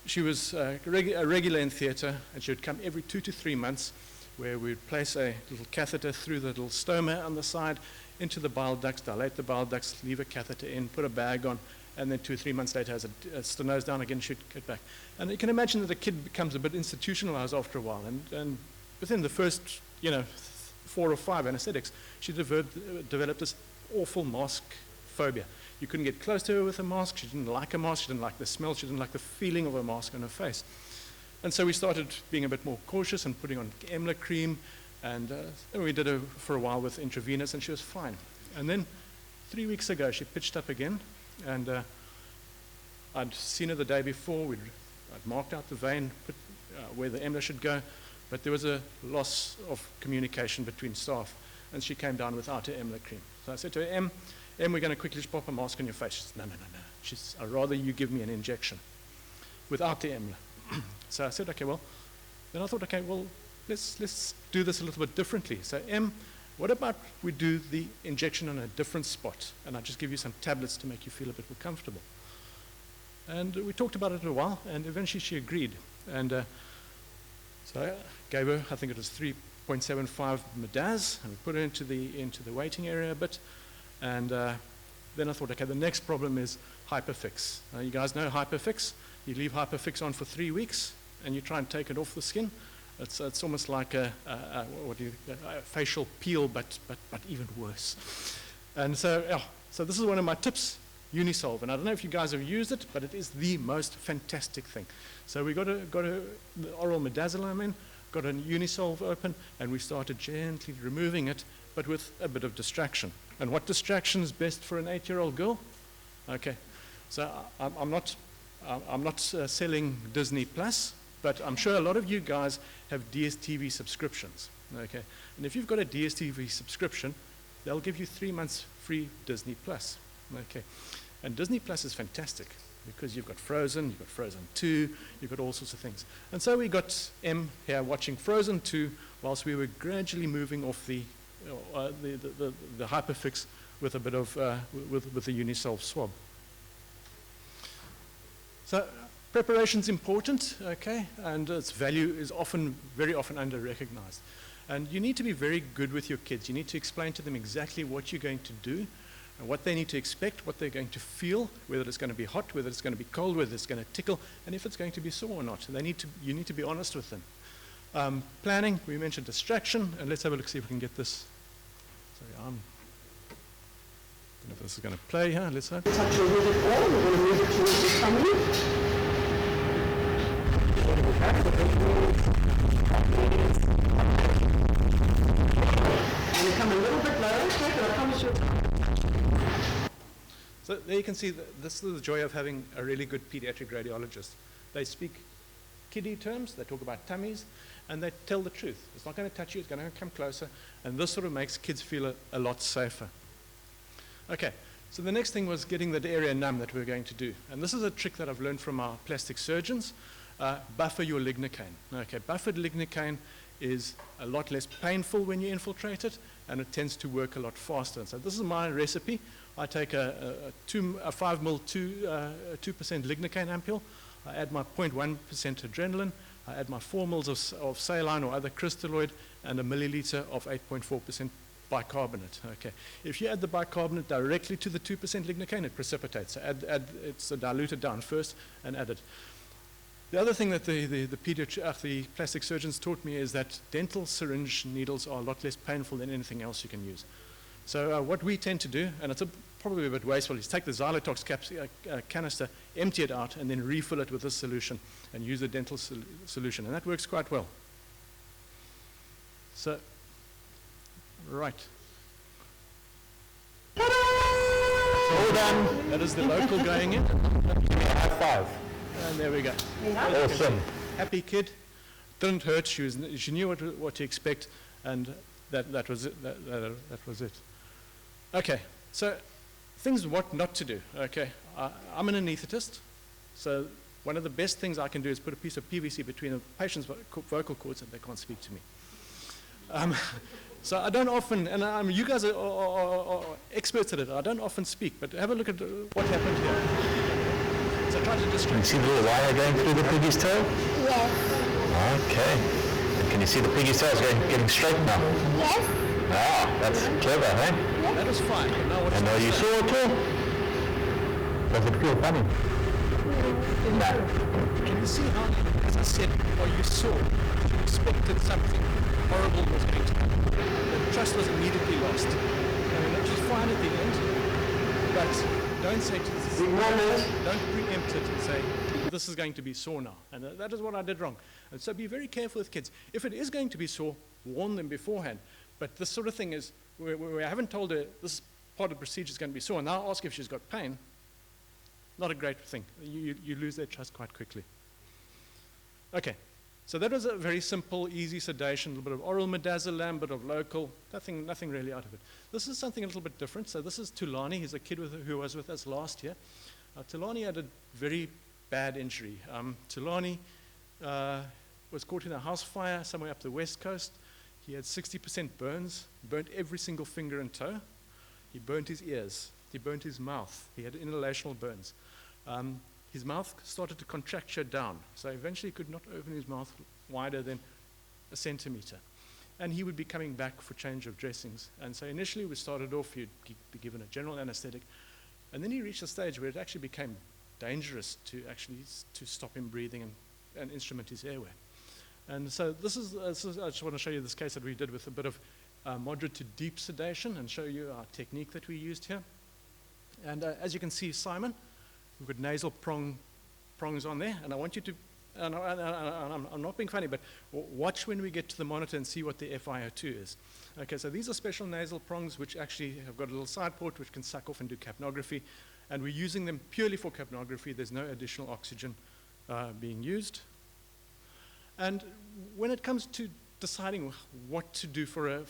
she was a regular in theatre, and she would come every 2 to 3 months, where we'd place a little catheter through the little stoma on the side into the bile ducts, dilate the bile ducts, leave a catheter in, put a bag on, and then 2 or 3 months later, as a stenose down again, she'd get back. And you can imagine that the kid becomes a bit institutionalized after a while, and within the first, 4 or 5 anesthetics, she developed this awful mask phobia. You couldn't get close to her with a mask. She didn't like a mask. She didn't like the smell. She didn't like the feeling of a mask on her face. And so we started being a bit more cautious and putting on Emla cream, and we did it for a while with intravenous, and she was fine. And then 3 weeks ago, she pitched up again, and I'd seen her the day before. I'd marked out the vein, put where the Emla should go, but there was a loss of communication between staff, and she came down without her Emla cream. So I said to her, Em, we're going to quickly just pop a mask on your face. She said, no. She said, I'd rather you give me an injection without the Emla. So I said, okay, well, then I thought, okay, well, let's do this a little bit differently. So, what about we do the injection on a different spot, and I'll just give you some tablets to make you feel a bit more comfortable. And we talked about it a while, and eventually she agreed. And so I gave her, I think it was 3.75 Midaz, and we put her into the waiting area a bit. And then I thought, okay, the next problem is hyperfix. You guys know hyperfix? You leave hyperfix on for 3 weeks, and you try and take it off the skin. It's almost like a facial peel, but even worse. And so this is one of my tips, Unisolve. And I don't know if you guys have used it, but it is the most fantastic thing. So we got the oral midazolam in, got a Unisolve open, and we started gently removing it, but with a bit of distraction. And what distraction is best for an 8-year-old girl? Okay, so I'm not selling Disney Plus, but I'm sure a lot of you guys have DSTV subscriptions. Okay, and if you've got a DSTV subscription, they'll give you 3 months free Disney Plus. Okay, and Disney Plus is fantastic because you've got Frozen, you've got Frozen 2, you've got all sorts of things. And so we got Em here watching Frozen 2 whilst we were gradually moving off the hyperfix with a bit of with the Unisolve swab. So preparation's important, okay, and its value is very often under-recognized. And you need to be very good with your kids. You need to explain to them exactly what you're going to do, and what they need to expect, what they're going to feel, whether it's going to be hot, whether it's going to be cold, whether it's going to tickle, and if it's going to be sore or not. You need to be honest with them. Planning, we mentioned distraction, and let's have a look, see if we can get this. Sorry, I don't know if this is going to play here. Let's hope. Touch your head at all. We're going to move it towards your tummy. And come a little bit lower, okay, but I promise you. So there you can see this is the joy of having a really good pediatric radiologist. They speak kiddie terms, they talk about tummies, and they tell the truth. It's not going to touch you, it's going to come closer, and this sort of makes kids feel a lot safer. Okay, so the next thing was getting that area numb that we're going to do. And this is a trick that I've learned from our plastic surgeons. Buffer your lignocaine. Okay, buffered lignocaine is a lot less painful when you infiltrate it, and it tends to work a lot faster. And so this is my recipe. I take a 5 ml 2% lignocaine ampule. I add my 0.1% adrenaline. I add my 4 mils of saline or other crystalloid, and a milliliter of 8.4% bicarbonate. Okay. If you add the bicarbonate directly to the 2% lignocaine, it precipitates. So it's diluted down first and add it. The other thing that the plastic surgeons taught me is that dental syringe needles are a lot less painful than anything else you can use. So what we tend to do, and it's probably a bit wasteful, is take the Xylotox canister, empty it out, and then refill it with this solution and use the dental solution. And that works quite well. So, right. All done. That is the local going in. High five. And there we go. Awesome. Happy kid. Didn't hurt. She knew what to expect, and that was it. That was it. Okay. So things what not to do, okay. I'm an anaesthetist, so one of the best things I can do is put a piece of PVC between a patient's vocal cords and they can't speak to me. So I don't often, and you guys are experts at it, I don't often speak, but have a look at what happened here. So try to distract. Can you see the little wire going through the piggy's tail? Yes. Okay. And can you see the piggy's tail is getting straight now? Yes. Ah, that's clever, eh? That was fine. But now what's And are you sore at all? Does it feel funny? No. Can you see how, as I said, are you sore? You expected something horrible was going to happen. The trust was immediately lost. Which is fine at the end, but don't say to don't preempt it and say, this is going to be sore now. And that is what I did wrong. And so be very careful with kids. If it is going to be sore, warn them beforehand. But this sort of thing is, we haven't told her this part of the procedure is going to be sore, and now ask if she's got pain. Not a great thing. You lose their trust quite quickly. Okay, so that was a very simple, easy sedation, a little bit of oral midazolam, a bit of local, nothing really out of it. This is something a little bit different. So this is Tulani. He's a kid who was with us last year. Tulani had a very bad injury. Tulani was caught in a house fire somewhere up the west coast. He had 60% burns, burnt every single finger and toe. He burnt his ears. He burnt his mouth. He had inhalational burns. His mouth started to contracture down, so eventually he could not open his mouth wider than a centimeter. And he would be coming back for change of dressings. And so initially we started off, he'd be given a general anesthetic, and then he reached a stage where it actually became dangerous to stop him breathing and instrument his airway. And so this is I just want to show you this case that we did with a bit of moderate to deep sedation and show you our technique that we used here. And as you can see, Simon, we've got nasal prongs on there, and I want you to, and I'm not being funny, but watch when we get to the monitor and see what the FiO2 is. Okay, so these are special nasal prongs which actually have got a little side port which can suck off and do capnography, and we're using them purely for capnography. There's no additional oxygen being used. And when it comes to deciding what to do for a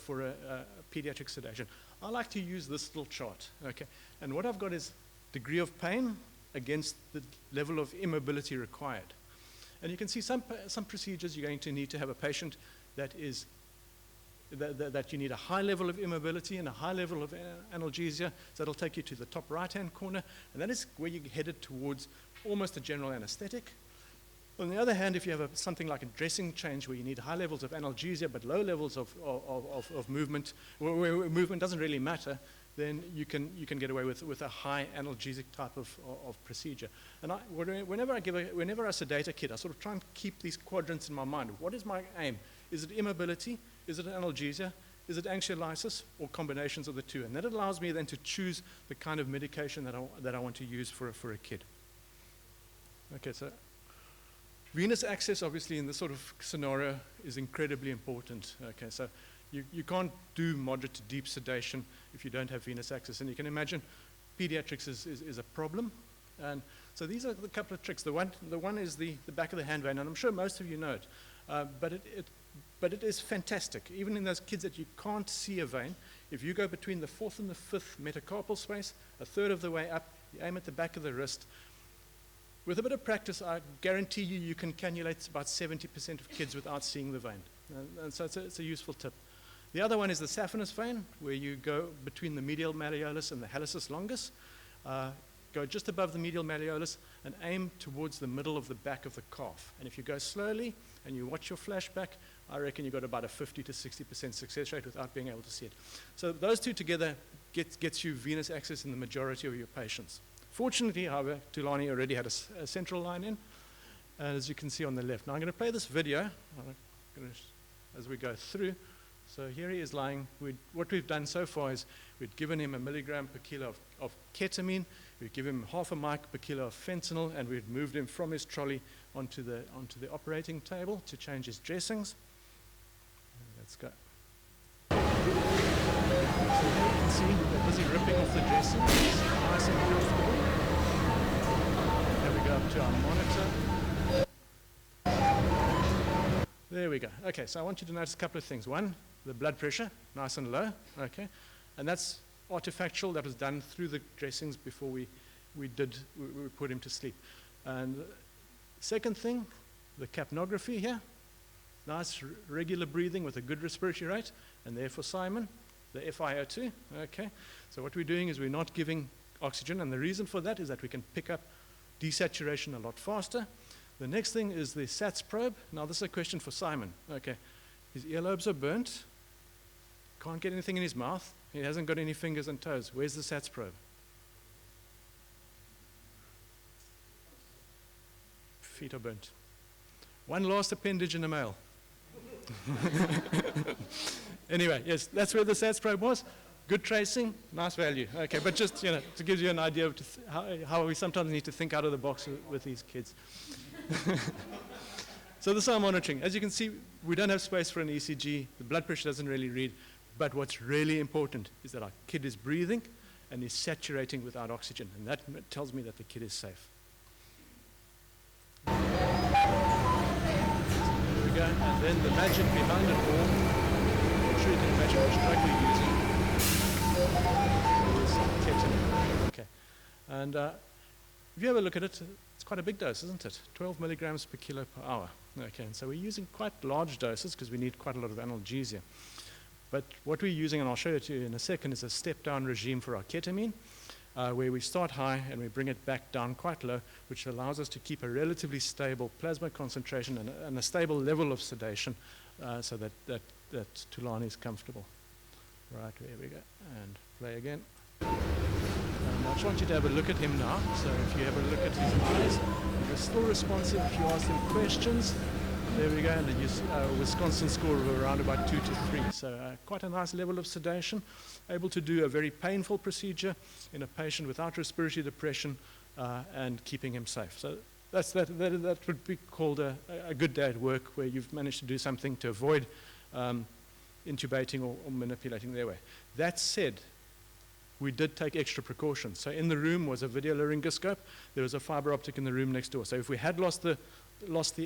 pediatric sedation, I like to use this little chart, okay? And what I've got is degree of pain against the level of immobility required. And you can see some procedures you're going to need to have a patient that you need a high level of immobility and a high level of analgesia. So that'll take you to the top right-hand corner, and that is where you're headed towards almost a general anesthetic. On the other hand, if you have something like a dressing change where you need high levels of analgesia but low levels of movement, where movement doesn't really matter, then you can get away with a high analgesic type of procedure. And whenever I sedate a kid, I sort of try and keep these quadrants in my mind. What is my aim? Is it immobility? Is it analgesia? Is it anxiolysis, or combinations of the two? And that allows me then to choose the kind of medication that I want to use for a kid. Okay, so venous access, obviously, in this sort of scenario is incredibly important. Okay, so you can't do moderate to deep sedation if you don't have venous access. And you can imagine pediatrics is a problem. And so these are the couple of tricks. The one is the back of the hand vein, and I'm sure most of you know it. But it is fantastic. Even in those kids that you can't see a vein, if you go between the 4th and the 5th metacarpal space, a third of the way up, you aim at the back of the wrist. With a bit of practice, I guarantee you can cannulate about 70% of kids without seeing the vein. And so it's a useful tip. The other one is the saphenous vein, where you go between the medial malleolus and the hallucis longus. Go just above the medial malleolus and aim towards the middle of the back of the calf. And if you go slowly and you watch your flashback, I reckon you've got about a 50 to 60% success rate without being able to see it. So those two together gets you venous access in the majority of your patients. Fortunately, however, Tulani already had a central line in, as you can see on the left. Now I'm going to play this video as we go through. So here he is lying. What we've done so far is we've given him 1 milligram per kilo of ketamine, we've given him 0.5 mic per kilo of fentanyl, and we've moved him from his trolley onto the operating table to change his dressings. Let's go. So here you can see they're busy ripping off the dressing. It's nice and comfortable. There we go up to our monitor. There we go. Okay, so I want you to notice a couple of things. One, the blood pressure, nice and low. Okay, and that's artifactual that was done through the dressings before we put him to sleep. And second thing, the capnography here. Nice regular breathing with a good respiratory rate. And there for Simon, the FiO2. Okay. So what we're doing is we're not giving oxygen, and the reason for that is that we can pick up desaturation a lot faster. The next thing is the SATS probe. Now this is a question for Simon. Okay. His earlobes are burnt. Can't get anything in his mouth. He hasn't got any fingers and toes. Where's the SATS probe? Feet are burnt. One last appendage in a male. Anyway, yes, that's where the SATS probe was. Good tracing, nice value. Okay, but just, to give you an idea of how we sometimes need to think out of the box with these kids. So this is our monitoring. As you can see, we don't have space for an ECG. The blood pressure doesn't really read. But what's really important is that our kid is breathing and is saturating without oxygen. And that tells me that the kid is safe. There we go. And then the magic behind it all, I'm sure you can imagine which drug we're using, is ketamine. Okay. And if you have a look at it, it's quite a big dose, isn't it? 12 milligrams per kilo per hour. Okay, and so we're using quite large doses because we need quite a lot of analgesia. But what we're using, and I'll show it to you in a second, is a step-down regime for our ketamine, where we start high and we bring it back down quite low, which allows us to keep a relatively stable plasma concentration and a stable level of sedation so that Tulani is comfortable. Right, there we go. And play again. I just want you to have a look at him now. So if you have a look at his eyes, they're still responsive if you ask him questions. There we go, and a Wisconsin score of around about 2 to 3. So quite a nice level of sedation, able to do a very painful procedure in a patient without respiratory depression and keeping him safe. So that would be called a good day at work, where you've managed to do something to avoid intubating or manipulating their way. That said, we did take extra precautions. So in the room was a video laryngoscope. There was a fiber optic in the room next door. So if we had lost the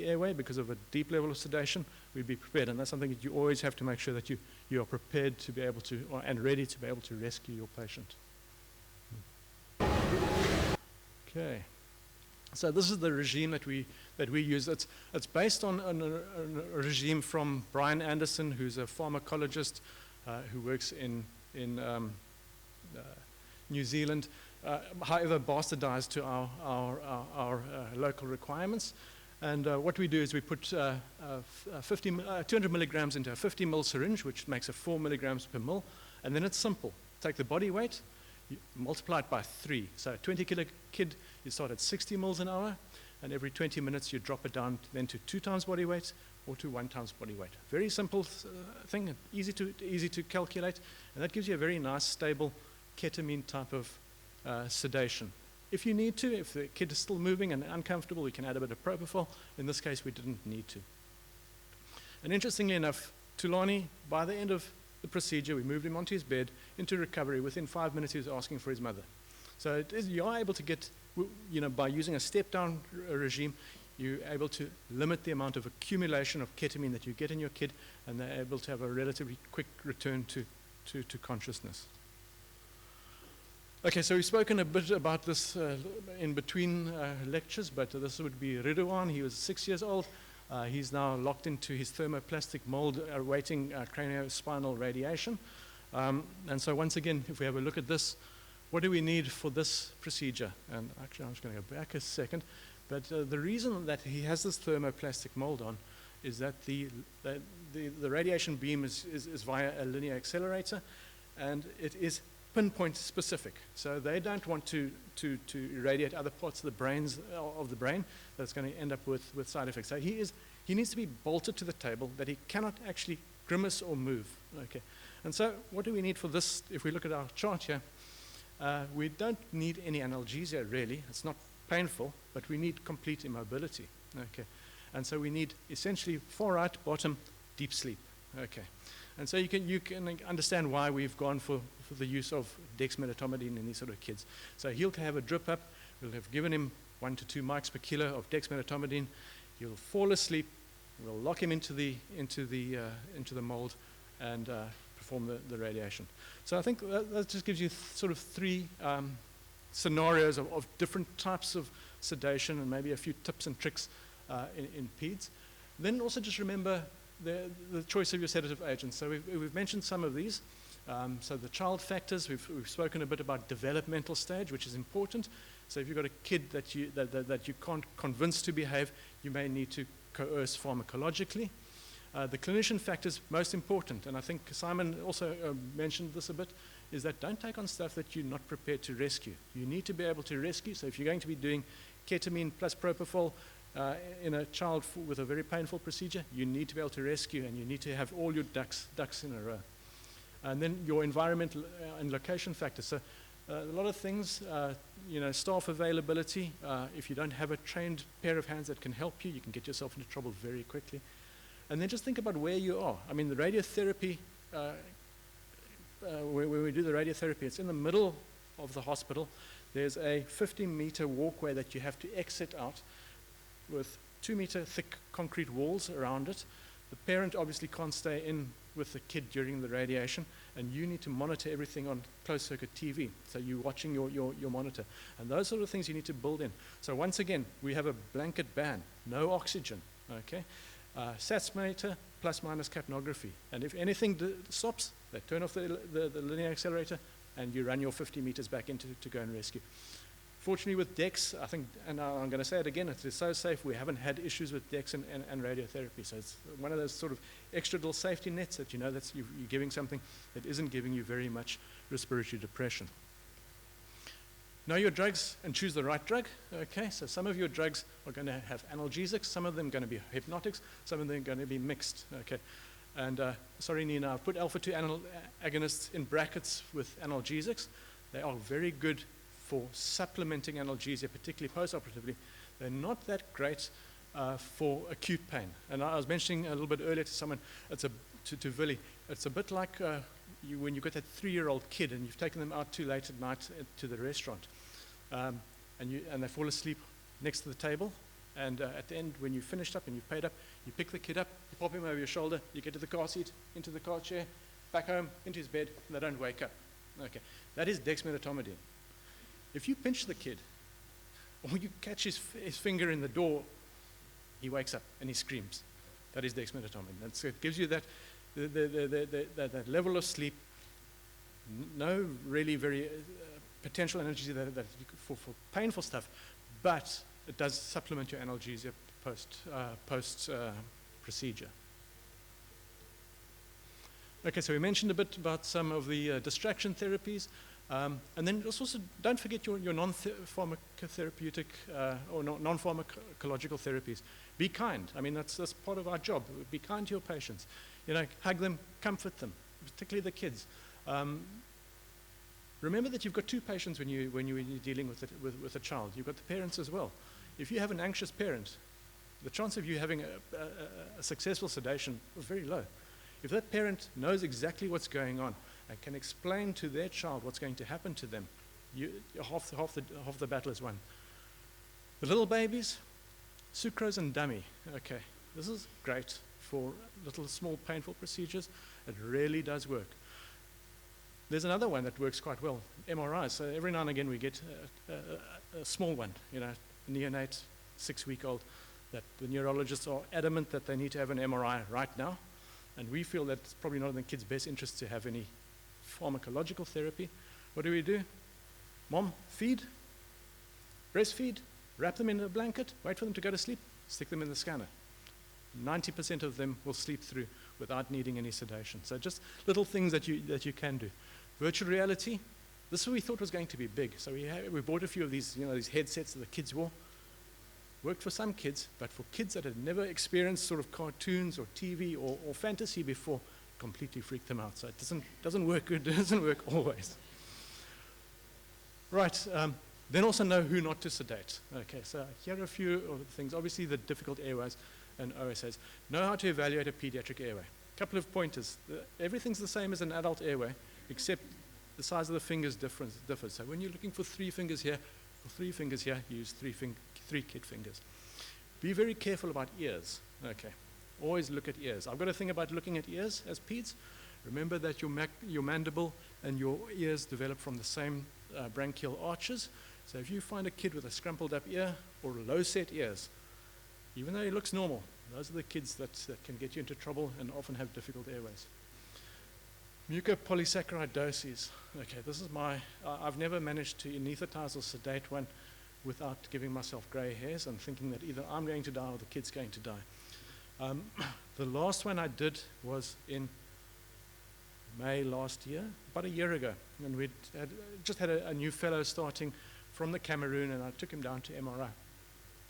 airway because of a deep level of sedation, we'd be prepared. And that's something that you always have to make sure that you are prepared to be able to, and ready to be able to rescue your patient. Okay. So this is the regime that we use. It's based on a regime from Brian Anderson, who's a pharmacologist who works in New Zealand, however bastardized to our local requirements. And what we do is we put 200 milligrams into a 50 ml syringe, which makes it 4 milligrams per ml. And then it's simple. Take the body weight, you multiply it by 3. So a 20 kilo kid, you start at 60 ml an hour, and every 20 minutes you drop it down then to 2 times body weight or to 1 times body weight. Very simple thing, easy to calculate, and that gives you a very nice, stable ketamine type of sedation. If you need to, if the kid is still moving and uncomfortable, we can add a bit of propofol. In this case, we didn't need to. And interestingly enough, Tulani, by the end of the procedure, we moved him onto his bed, into recovery. Within 5 minutes, he was asking for his mother. So you are able to get, by using a step-down regime, you're able to limit the amount of accumulation of ketamine that you get in your kid, and they're able to have a relatively quick return to consciousness. Okay, so we've spoken a bit about this in between lectures, but this would be Ridwan. He was 6 years old. He's now locked into his thermoplastic mold awaiting craniospinal radiation. And so once again, if we have a look at this, what do we need for this procedure? And actually, I'm just going to go back a second. But the reason that he has this thermoplastic mold on is that the radiation beam is via a linear accelerator, and it is pinpoint specific. So they don't want to irradiate other parts of the brain that's going to end up with side effects. So he needs to be bolted to the table that he cannot actually grimace or move. Okay. And so what do we need for this? If we look at our chart here, we don't need any analgesia really. It's not painful, but we need complete immobility. Okay. And so we need essentially far right, bottom, deep sleep. Okay. And so you can understand why we've gone for the use of dexmedetomidine in these sort of kids. So he'll have a drip up. We'll have given him 1 to 2 mics per kilo of dexmedetomidine. He'll fall asleep. We'll lock him into the mold, and perform the radiation. So I think that just gives you sort of three scenarios of different types of sedation and maybe a few tips and tricks in peds. Then also just remember the choice of your sedative agents. So we've mentioned some of these. So the child factors, we've spoken a bit about developmental stage, which is important. So if you've got a kid that you can't convince to behave, you may need to coerce pharmacologically. The clinician factors, most important, and I think Simon also mentioned this a bit, is that don't take on stuff that you're not prepared to rescue. You need to be able to rescue. So if you're going to be doing ketamine plus propofol in a child with a very painful procedure, you need to be able to rescue, and you need to have all your ducks in a row. And then your environmental and location factors. So a lot of things, staff availability. If you don't have a trained pair of hands that can help you, you can get yourself into trouble very quickly. And then just think about where you are. I mean, the radiotherapy, when we do the radiotherapy, it's in the middle of the hospital. There's a 50-meter walkway that you have to exit out with 2-meter thick concrete walls around it. The parent obviously can't stay in with the kid during the radiation, and you need to monitor everything on closed-circuit TV. So you're watching your monitor. And those sort of things you need to build in. So once again, we have a blanket ban, no oxygen, okay? SATS monitor plus minus capnography. And if anything stops, they turn off the linear accelerator, and you run your 50 meters back into to go and rescue. Fortunately with DEX, I think, and I'm going to say it again, it is so safe, we haven't had issues with DEX and radiotherapy. So it's one of those sort of extra little safety nets that you know that you're giving something that isn't giving you very much respiratory depression. Know your drugs and choose the right drug. Okay, so some of your drugs are going to have analgesics, some of them are going to be hypnotics, some of them are going to be mixed. Okay, and sorry Nina, I've put alpha-2 agonists in brackets with analgesics. They are very good for supplementing analgesia, particularly postoperatively. They're not that great for acute pain. And I was mentioning a little bit earlier to someone, to Willie, it's a bit like when you've got that 3-year-old kid and you've taken them out too late at night to the restaurant, and they fall asleep next to the table, and at the end, when you've finished up and you've paid up, you pick the kid up, you pop him over your shoulder, you get to the car seat, into the car chair, back home, into his bed, and they don't wake up. Okay, that is dexmedetomidine. If you pinch the kid, or you catch his finger in the door, he wakes up and he screams. That is dexmedetomidine. So it gives you that level of sleep, no really very potential analgesia that for painful stuff, but it does supplement your analgesia post procedure. Okay, so we mentioned a bit about some of the distraction therapies. And then also don't forget your non-pharmacotherapeutic or non-pharmacological therapies. Be kind. I mean, that's part of our job. Be kind to your patients. Hug them, comfort them, particularly the kids. Remember that you've got two patients when you're dealing with a child. You've got the parents as well. If you have an anxious parent, the chance of you having a successful sedation is very low. If that parent knows exactly what's going on and can explain to their child what's going to happen to them, half the battle is won. The little babies, sucrose and dummy. Okay, this is great for little small painful procedures. It really does work. There's another one that works quite well, MRIs. So every now and again we get a small one, a neonate, 6-week-old, that the neurologists are adamant that they need to have an MRI right now. And we feel that it's probably not in the kid's best interest to have any pharmacological therapy. What do? Mom, feed, breastfeed, wrap them in a blanket, wait for them to go to sleep, stick them in the scanner. 90% of them will sleep through without needing any sedation. So just little things that you can do. Virtual reality, this is what we thought was going to be big. So we bought a few of these, these headsets that the kids wore. Worked for some kids, but for kids that had never experienced sort of cartoons or TV or fantasy before, completely freaked them out. So it doesn't work good, it doesn't work always. Right, then also know who not to sedate. Okay, so here are a few of the things. Obviously the difficult airways and OSAs. Know how to evaluate a pediatric airway. A couple of pointers. Everything's the same as an adult airway, except the size of the fingers differs. So when you're looking for 3 fingers here, or 3 fingers here, use 3 kid fingers. Be very careful about ears. Okay, always look at ears. I've got a thing about looking at ears as peds. Remember that your mandible and your ears develop from the same branchial arches. So if you find a kid with a scrumpled up ear or low set ears, even though he looks normal, those are the kids that can get you into trouble and often have difficult airways. Mucopolysaccharidoses. Okay, this is I've never managed to anesthetize or sedate one without giving myself grey hairs and thinking that either I'm going to die or the kid's going to die. The last one I did was in May last year, about a year ago, and we just had a new fellow starting from the Cameroon, and I took him down to MRI.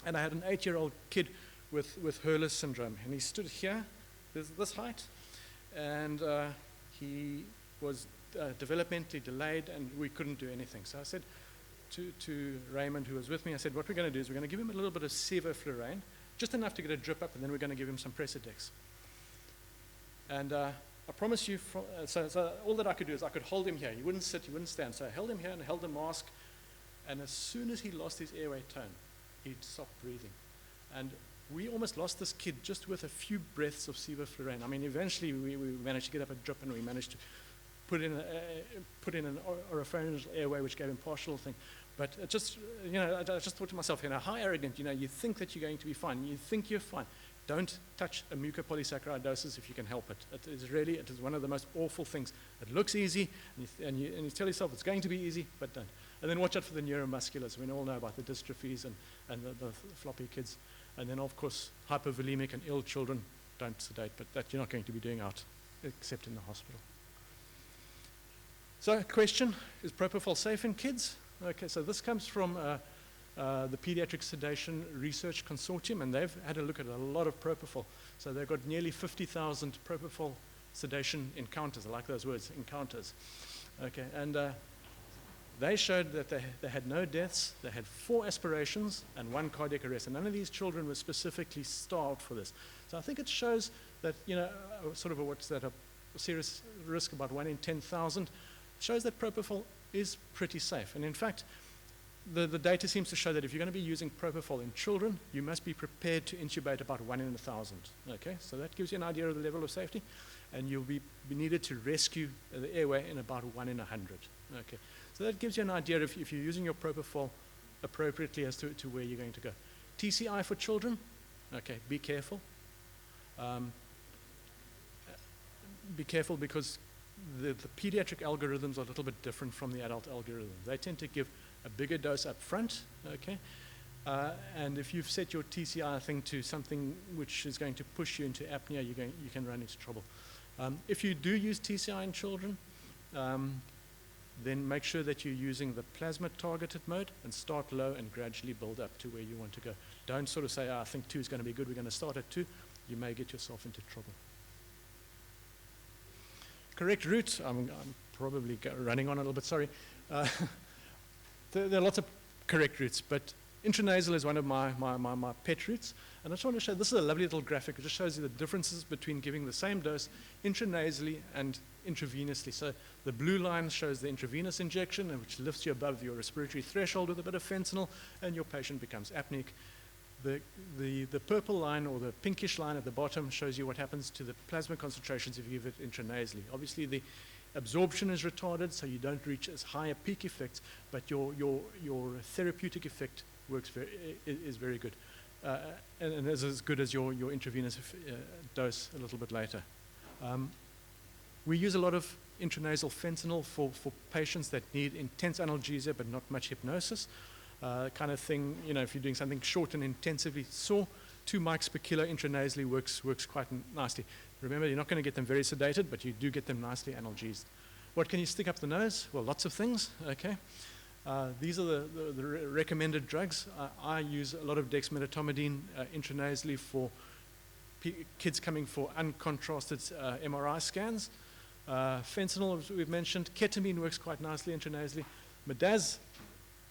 And I had an 8-year-old kid with Hurler syndrome, and he stood here, this height, and he was developmentally delayed, and we couldn't do anything. So I said to Raymond, who was with me, I said, what we're going to do is we're going to give him a little bit of sevoflurane, just enough to get a drip up, and then we're going to give him some Presidex. And I promise you, so all that I could do is I could hold him here. He wouldn't sit, he wouldn't stand. So I held him here and held the mask, and as soon as he lost his airway tone, he'd stopped breathing. And we almost lost this kid just with a few breaths of sevoflurane. I mean, eventually we managed to get up a drip, and we managed to put in an oropharyngeal airway, which gave him partial thing. But it just, I just thought to myself, how arrogant, you think that you're going to be fine. You think you're fine. Don't touch a mucopolysaccharidosis if you can help it. It is one of the most awful things. It looks easy, and you tell yourself it's going to be easy, but don't. And then watch out for the neuromusculars. We all know about the dystrophies and the floppy kids. And then, of course, hypovolemic and ill children, don't sedate, but that you're not going to be doing out, except in the hospital. So, question, is propofol safe in kids? Okay, so this comes from the Pediatric Sedation Research Consortium, and they've had a look at a lot of propofol. So they've got nearly 50,000 propofol sedation encounters. I like those words, encounters. Okay, and they showed that they had no deaths, they had 4 aspirations and 1 cardiac arrest, and none of these children were specifically starved for this. So I think it shows that, a serious risk, about 1 in 10,000, shows that propofol is pretty safe. And in fact, the data seems to show that if you're going to be using propofol in children, you must be prepared to intubate about 1 in 1,000. Okay, so that gives you an idea of the level of safety, and you'll be needed to rescue the airway in about 1 in 100. Okay, so that gives you an idea if you're using your propofol appropriately as to where you're going to go. TCI for children, okay, be careful. Be careful because the pediatric algorithms are a little bit different from the adult algorithms. They tend to give a bigger dose up front, okay? And if you've set your TCI thing to something which is going to push you into apnea, you can run into trouble. If you do use TCI in children, then make sure that you're using the plasma targeted mode and start low and gradually build up to where you want to go. Don't sort of say, I think 2 is going to be good, we're going to start at 2. You may get yourself into trouble. Correct route, I'm probably running on a little bit, sorry. There are lots of correct routes, but intranasal is one of my pet routes. And I just want to show, this is a lovely little graphic. It just shows you the differences between giving the same dose intranasally and intravenously. So the blue line shows the intravenous injection, which lifts you above your respiratory threshold with a bit of fentanyl, and your patient becomes apneic. The purple line or the pinkish line at the bottom shows you what happens to the plasma concentrations if you give it intranasally. Obviously, the absorption is retarded, so you don't reach as high a peak effect, but your therapeutic effect is very good, and is as good as your intravenous dose a little bit later. We use a lot of intranasal fentanyl for patients that need intense analgesia but not much hypnosis. Kind of thing, if you're doing something short and intensively sore, 2 mics per kilo intranasally works quite nicely. Remember, you're not going to get them very sedated, but you do get them nicely analgesed. What can you stick up the nose? Well, lots of things, okay. These are the recommended drugs. I use a lot of dexmedetomidine intranasally for kids coming for uncontrasted MRI scans. Fentanyl, as we've mentioned. Ketamine works quite nicely intranasally. Midaz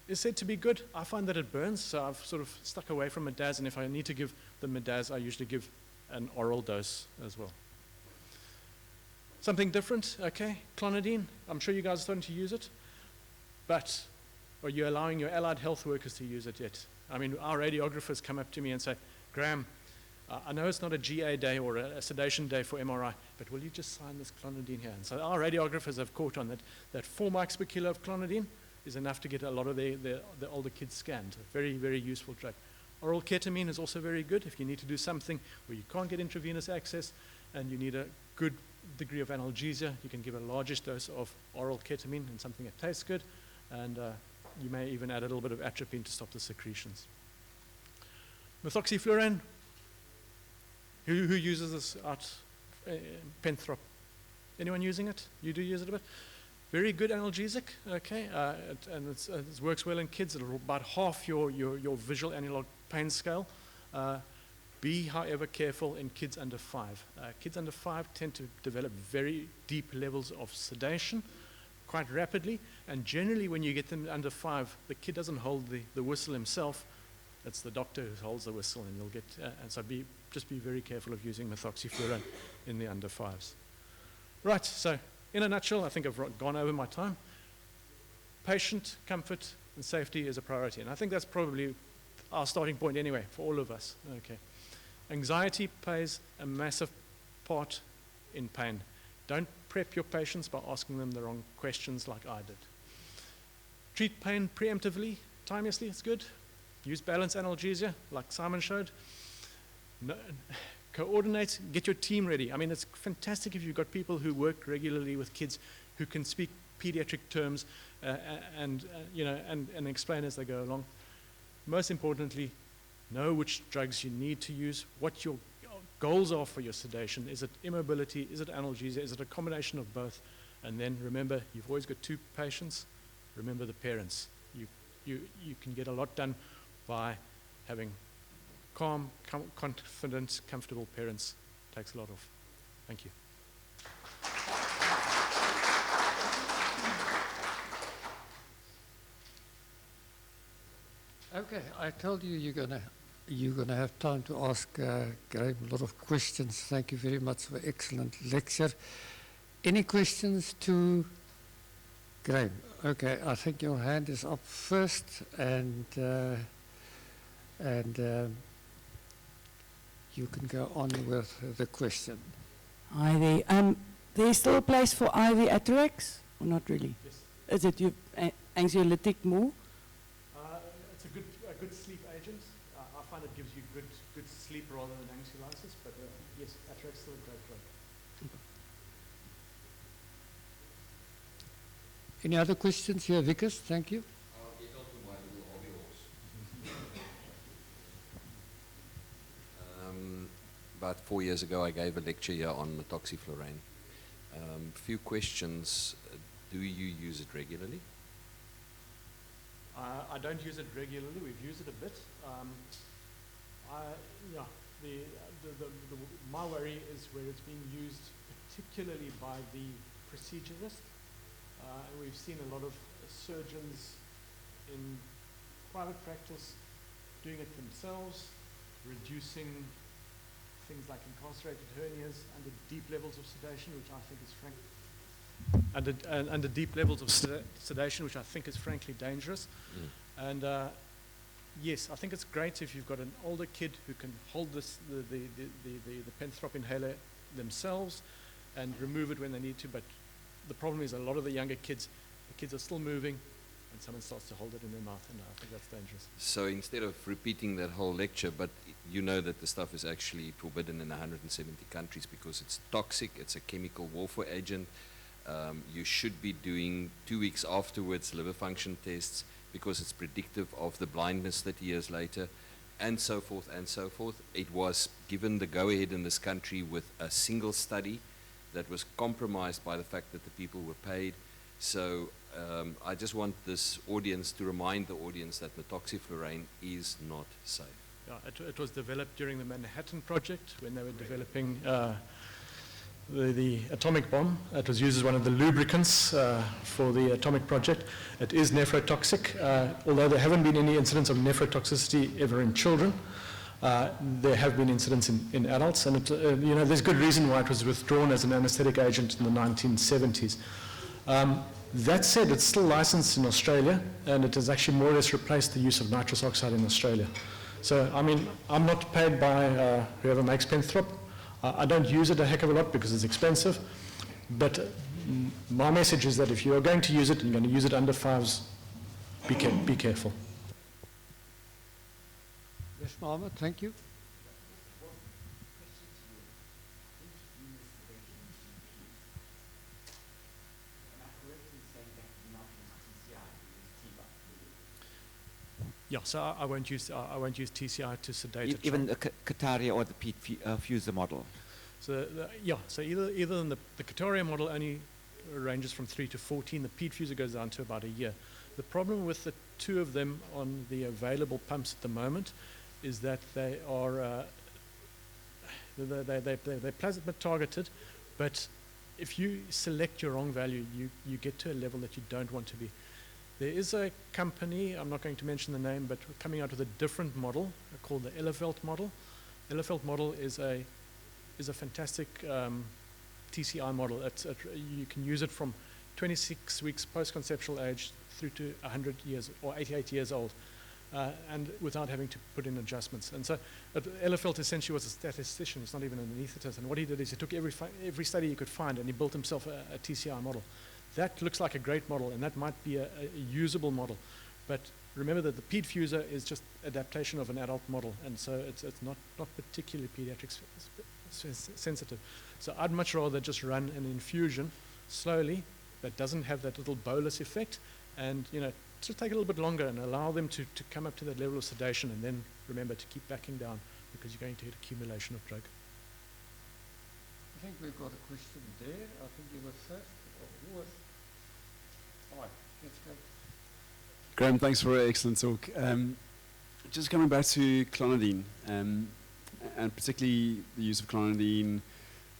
is said to be good. I find that it burns, so I've sort of stuck away from Midaz, and if I need to give the Midaz, I usually give an oral dose as well. Something different, okay, clonidine. I'm sure you guys are starting to use it, but are you allowing your allied health workers to use it yet? I mean, our radiographers come up to me and say, Graham, I know it's not a GA day or a sedation day for MRI, but will you just sign this clonidine here? And so our radiographers have caught on that 4 mics per kilo of clonidine is enough to get a lot of the older kids scanned. A very, very useful drug. Oral ketamine is also very good if you need to do something where you can't get intravenous access and you need a good degree of analgesia. You can give a largest dose of oral ketamine and something that tastes good, and you may even add a little bit of atropine to stop the secretions. Methoxyflurane. Who uses this art Penthrop? Anyone using it? You do use it a bit? Very good analgesic, okay, and it works well in kids. It'll about half your visual analog pain scale. Be, however, careful in kids under 5. Kids under 5 tend to develop very deep levels of sedation quite rapidly, and generally when you get them under 5, the kid doesn't hold the whistle himself. It's the doctor who holds the whistle, and you'll get, and so just be very careful of using methoxyflurane in the under 5s. Right, so in a nutshell, I think I've gone over my time. Patient comfort and safety is a priority, and I think that's probably our starting point anyway for all of us. Okay, anxiety plays a massive part in pain. Don't prep your patients by asking them the wrong questions like I did. Treat pain preemptively, timelessly, it's good. Use balance analgesia, like Simon showed. No, coordinate, get your team ready. I mean, it's fantastic if you've got people who work regularly with kids who can speak pediatric terms and explain as they go along. Most importantly, know which drugs you need to use, what your goals are for your sedation. Is it immobility? Is it analgesia? Is it a combination of both? And then remember, you've always got 2 patients. Remember the parents. You can get a lot done by having calm, confident, comfortable parents. Takes a lot of. Thank you. Okay, I told you you're gonna have time to ask Graham a lot of questions. Thank you very much for excellent lecture. Any questions to Graham? Okay, I think your hand is up first, and you can go on with the question. Hi there. There's still a place for IV Atarax, or not really? Yes. Is it anxiolytic more? It's a good sleep agent. I find it gives you good sleep rather than anxiolysis, but yes, Atarax is still a great drug. Any other questions here, Vickers? Thank you. I'll get on to my little hobby horse. About 4 years ago, I gave a lecture here on methoxyflurane. Few questions. Do you use it regularly? I don't use it regularly. We've used it a bit. My worry is where it's being used particularly by the procedurist. We've seen a lot of surgeons in private practice doing it themselves, reducing things like incarcerated hernias under deep levels of sedation, which I think is under deep levels of sedation, which I think is frankly dangerous. And yes, I think it's great if you've got an older kid who can hold the Penthrop inhaler themselves and remove it when they need to. But the problem is a lot of the younger kids, the kids are still moving, and someone starts to hold it in their mouth, and I think that's dangerous. So instead of repeating that whole lecture, but you know that the stuff is actually forbidden in 170 countries because it's toxic, it's a chemical warfare agent. You should be doing 2 weeks afterwards liver function tests because it's predictive of the blindness 30 years later, and so forth and so forth. It was given the go-ahead in this country with a single study that was compromised by the fact that the people were paid. So I just want this audience to remind the audience that methoxyflurane is not safe. Yeah, it was developed during the Manhattan Project when they were developing the atomic bomb. It was used as one of the lubricants for the atomic project. It is nephrotoxic, although there haven't been any incidents of nephrotoxicity ever in children. There have been incidents in adults, and there's good reason why it was withdrawn as an anesthetic agent in the 1970s. That said, it's still licensed in Australia, and it has actually more or less replaced the use of nitrous oxide in Australia. So, I mean, I'm not paid by whoever makes Penthrop. I don't use it a heck of a lot because it's expensive. But my message is that if you're going to use it and you're going to use it under 5s, be careful. Yes, Mohammed, thank you. Yeah, so I won't use TCI to sedate a Even child. the Qataria or the fuser model. So so either the Qataria model only ranges from 3 to 14. The Pete fuser goes down to about a year. The problem with the two of them on the available pumps at the moment is that they are they're plasma targeted, but if you select your wrong value, you get to a level that you don't want to be. There is a company, I'm not going to mention the name, but coming out with a different model called the Elefelt model. Elefelt model is a fantastic TCI model. You can use it from 26 weeks post-conceptual age through to 100 years or 88 years old, and without having to put in adjustments. And so Elefelt essentially was a statistician. He's not even an anaesthetist. And what he did is he took every study he could find and he built himself a TCI model. That looks like a great model, and that might be a usable model. But remember that the Pete fuser is just adaptation of an adult model, and so it's not particularly pediatric sensitive. So I'd much rather just run an infusion slowly that doesn't have that little bolus effect, and just take a little bit longer and allow them to come up to that level of sedation, and then remember to keep backing down because you're going to get accumulation of drug. I think we've got a question there. I think you were first. Who was? All right, let's go. Graham, thanks for an excellent talk. Just coming back to clonidine, and particularly the use of clonidine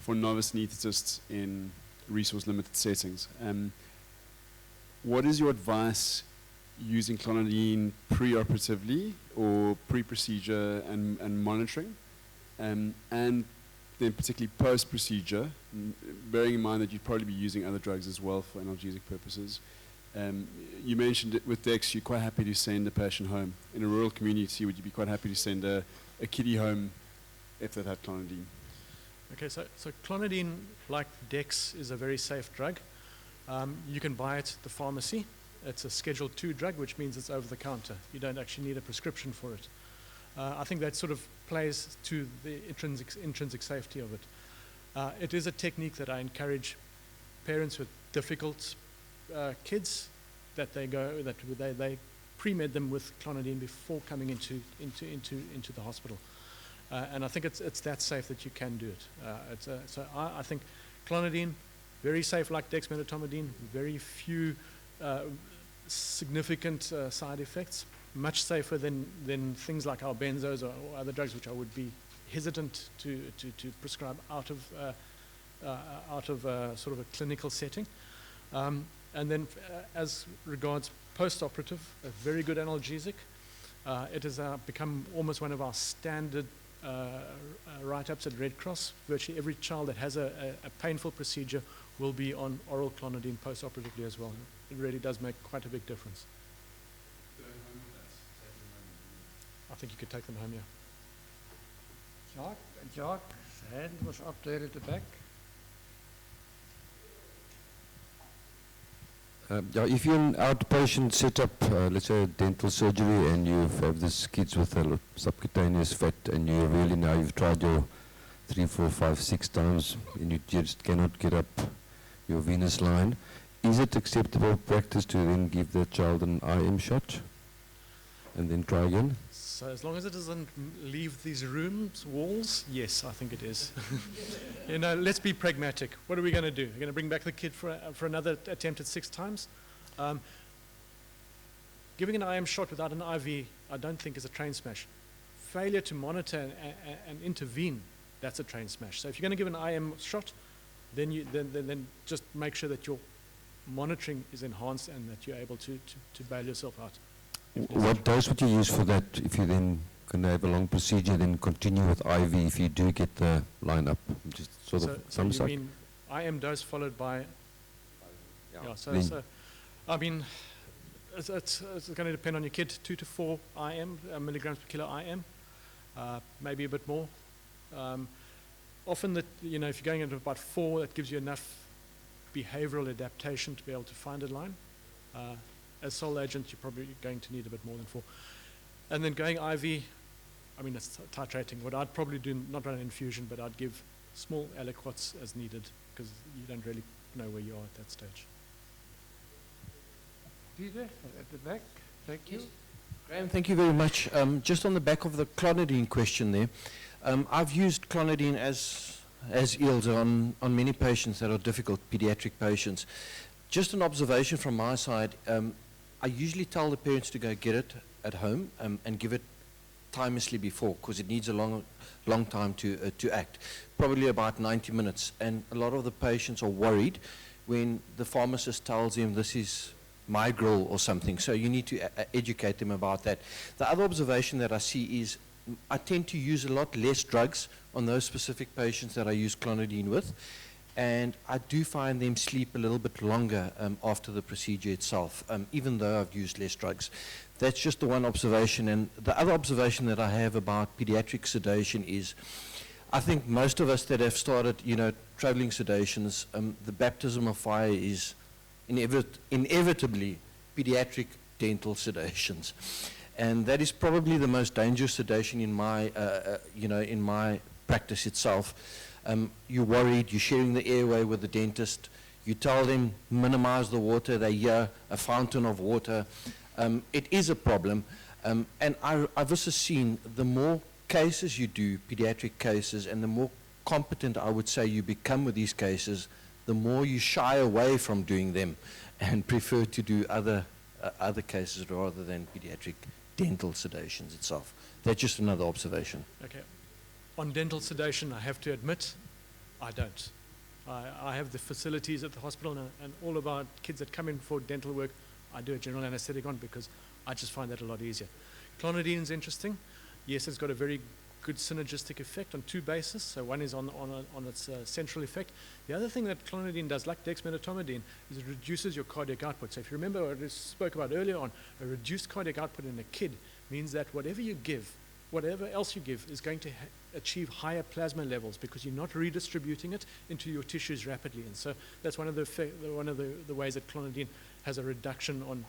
for novice anaesthetists in resource-limited settings. What is your advice using clonidine pre-operatively or pre-procedure and monitoring? And then particularly post-procedure, bearing in mind that you'd probably be using other drugs as well for analgesic purposes. You mentioned it with Dex, you're quite happy to send a patient home. In a rural community, would you be quite happy to send a kiddie home if they've had clonidine? Okay, so clonidine, like Dex, is a very safe drug. You can buy it at the pharmacy. It's a Schedule 2 drug, which means it's over the counter. You don't actually need a prescription for it. I think that sort of plays to the intrinsic safety of it. It is a technique that I encourage parents with difficult kids that they pre-med them with clonidine before coming into the hospital. And I think it's that safe that you can do it. So I think clonidine, very safe like dexmedetomidine, very few significant side effects, much safer than things like our benzos or other drugs, which I would be hesitant to prescribe out of sort of a clinical setting. And then as regards post-operative, a very good analgesic. It has become almost one of our standard write-ups at Red Cross. Virtually every child that has a painful procedure will be on oral clonidine post-operatively as well. It really does make quite a big difference. I think you could take them home, yeah. Jacques' hand was up there at the back. If you're an outpatient setup, let's say dental surgery, and you have these kids with a subcutaneous fat, and you really now you've tried your 3, 4, 5, 6 times, and you just cannot get up your venous line, is it acceptable practice to then give the child an IM shot and then try again? So as long as it doesn't leave these walls, yes, I think it is. Let's be pragmatic. What are we going to do? We're going to bring back the kid for another attempt at 6 times? Giving an IM shot without an IV, I don't think is a train smash. Failure to monitor and intervene, that's a train smash. So if you're going to give an IM shot, then just make sure that your monitoring is enhanced and that you're able to bail yourself out. What dose would you use for that if you then going to have a long procedure, then continue with IV if you do get the line up? Just sort of So you mean IM dose followed by... I mean, it's going to depend on your kid, 2 to 4 milligrams per kilo IM, maybe a bit more. Often that, if you're going into about 4, that gives you enough behavioral adaptation to be able to find a line. As sole agent, you're probably going to need a bit more than 4. And then going IV, it's titrating. What I'd probably do, not run an infusion, but I'd give small aliquots as needed, because you don't really know where you are at that stage. Peter, at the back. Thank you. Graham, thank you very much. Just on the back of the clonidine question there, I've used clonidine as EELS on many patients that are difficult, pediatric patients. Just an observation from my side, I usually tell the parents to go get it at home and give it timelessly before, because it needs a long time to act, probably about 90 minutes. And a lot of the patients are worried when the pharmacist tells them this is Migral or something. So you need to educate them about that. The other observation that I see is I tend to use a lot less drugs on those specific patients that I use clonidine with, and I do find them sleep a little bit longer after the procedure itself, even though I've used less drugs. That's just the one observation. And the other observation that I have about pediatric sedation is I think most of us that have started, traveling sedations, the baptism of fire is inevitably pediatric dental sedations. And that is probably the most dangerous sedation in my, in my practice itself. You're worried, you're sharing the airway with the dentist, you tell them minimize the water, they hear a fountain of water. It is a problem. And I've also seen the more cases you do, pediatric cases, and the more competent I would say you become with these cases, the more you shy away from doing them and prefer to do other cases rather than pediatric dental sedations itself. That's just another observation. Okay. On dental sedation, I have to admit, I don't. I have the facilities at the hospital, and all of our kids that come in for dental work, I do a general anesthetic on, because I just find that a lot easier. Clonidine is interesting. Yes, it's got a very good synergistic effect on 2 bases. So one is on its central effect. The other thing that clonidine does, like dexmedetomidine, is it reduces your cardiac output. So if you remember what I spoke about earlier on, a reduced cardiac output in a kid means that whatever you give, whatever else you give, is going to achieve higher plasma levels, because you're not redistributing it into your tissues rapidly. And so that's one of the ways that clonidine has a reduction on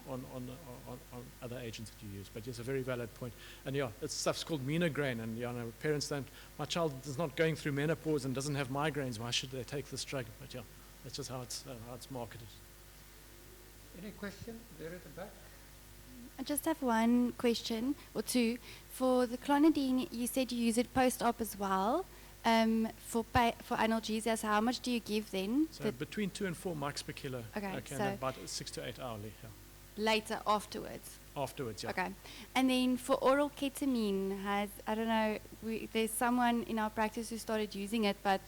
other agents that you use. But yes, a very valid point. And yeah, it's stuff's called migraine, and parents don't, my child is not going through menopause and doesn't have migraines, why should they take this drug? But yeah, that's just how it's marketed. Any question there at the back? I just have one question or two. For the clonidine, you said you use it post-op as well. For analgesia, so how much do you give then? So between 2 and 4 mics per kilo. Okay, and so about 6 to 8 hourly. Yeah. Later, afterwards? Afterwards, yeah. Okay. And then for oral ketamine, I don't know, there's someone in our practice who started using it, but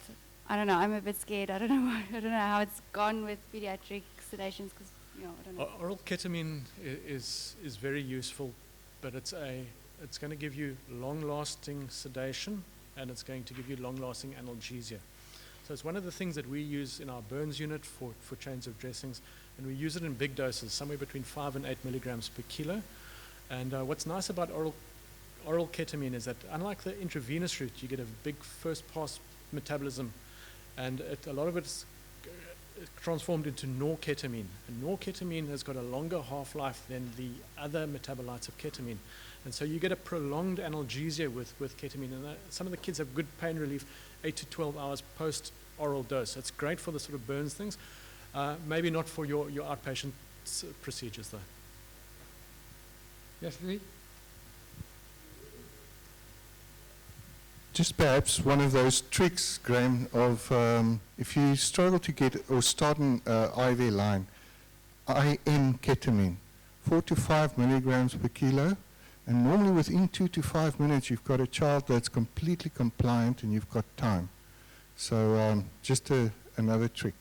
I don't know, I'm a bit scared. I don't know how it's gone with pediatric sedations, because, I don't know. Oral ketamine is very useful, but it's going to give you long-lasting sedation, and it's going to give you long-lasting analgesia. So it's one of the things that we use in our burns unit for chains of dressings, and we use it in big doses, somewhere between 5 and 8 milligrams per kilo. And what's nice about oral ketamine is that, unlike the intravenous route, you get a big first-pass metabolism, and a lot of it's transformed into norketamine. And norketamine has got a longer half-life than the other metabolites of ketamine. And so you get a prolonged analgesia with ketamine. And some of the kids have good pain relief 8 to 12 hours post-oral dose. It's great for the sort of burns things. Maybe not for your outpatient procedures, though. Yes, Lee? Just perhaps one of those tricks, Graham, of if you struggle to get or start an IV line, IM ketamine, 4 to 5 milligrams per kilo, and normally within 2 to 5 minutes you've got a child that's completely compliant and you've got time. So just another trick.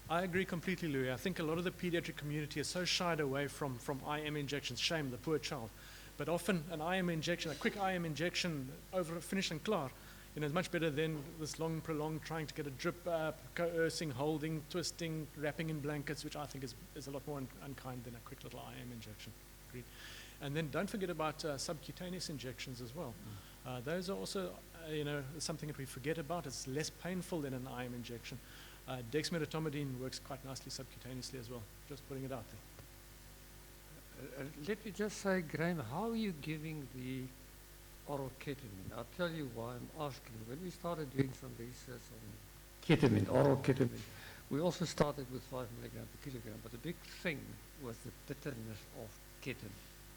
I agree completely, Louis. I think a lot of the pediatric community is so shied away from IM injections. Shame, the poor child. But often an IM injection, a quick IM injection over finish and clear, You know, it's much better than this long, prolonged trying to get a drip up, coercing, holding, twisting, wrapping in blankets, which I think is a lot more unkind than a quick little IM injection. Agreed. And then don't forget about subcutaneous injections as well. Those are also, you know, something that we forget about. It's less painful than an IM injection. Dexmedetomidine works quite nicely subcutaneously as well. Just putting it out there. Let me just say, Graham, how are you giving the oral ketamine? I'll tell you why I'm asking. When we started doing some research on ketamine, oral ketamine, we also started with 5 milligram per kilogram, but the big thing was the bitterness of ketamine.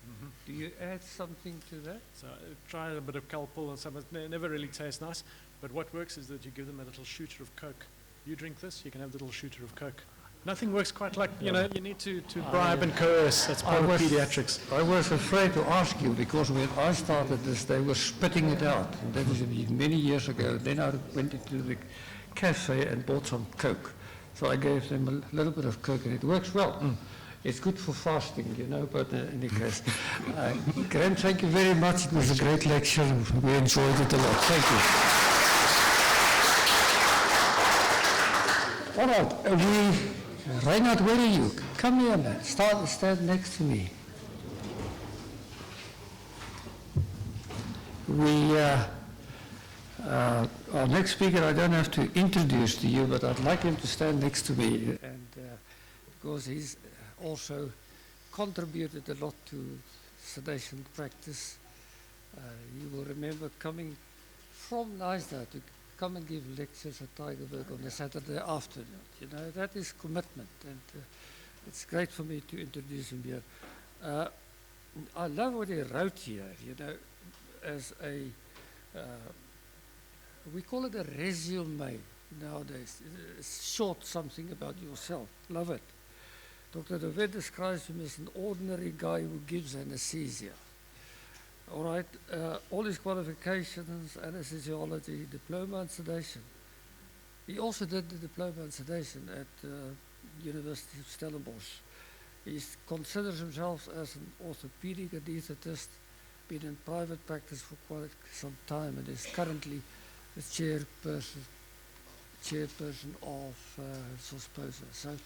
Mm-hmm. Do you add something to that? So try a bit of Calpol and some. It never really tastes nice, but what works is that you give them a little shooter of Coke. You drink this, you can have a little shooter of Coke. Nothing works quite like, you know, you need to bribe and coerce. That's part of pediatrics. I was afraid to ask you because when I started this, they were spitting it out. And that was many years ago. Then I went into the cafe and bought some Coke. So I gave them a little bit of Coke and it works well. It's good for fasting, you know, but in any case. Graham, thank you very much. It was a great lecture. We enjoyed it a lot. Thank you. All right, Reinhard, where are you? Come here, man. Stand next to me. Our next speaker, I don't have to introduce to you, but I'd like him to stand next to me, and because he's also contributed a lot to sedation practice. You will remember coming from Leisner to come and give lectures at Tygerberg on a Saturday afternoon. You know, that is commitment, and it's great for me to introduce him here. I love what he wrote here, you know, as a, we call it a resume nowadays. It's short, something about yourself. Love it. Dr. De Wet describes him as an ordinary guy who gives anesthesia. All right, all his qualifications, anesthesiology, diploma in sedation. He also did the diploma in sedation at University of Stellenbosch. He considers himself as an orthopedic anesthetist, been in private practice for quite some time, and is currently the chairperson of SOSPOSA. So,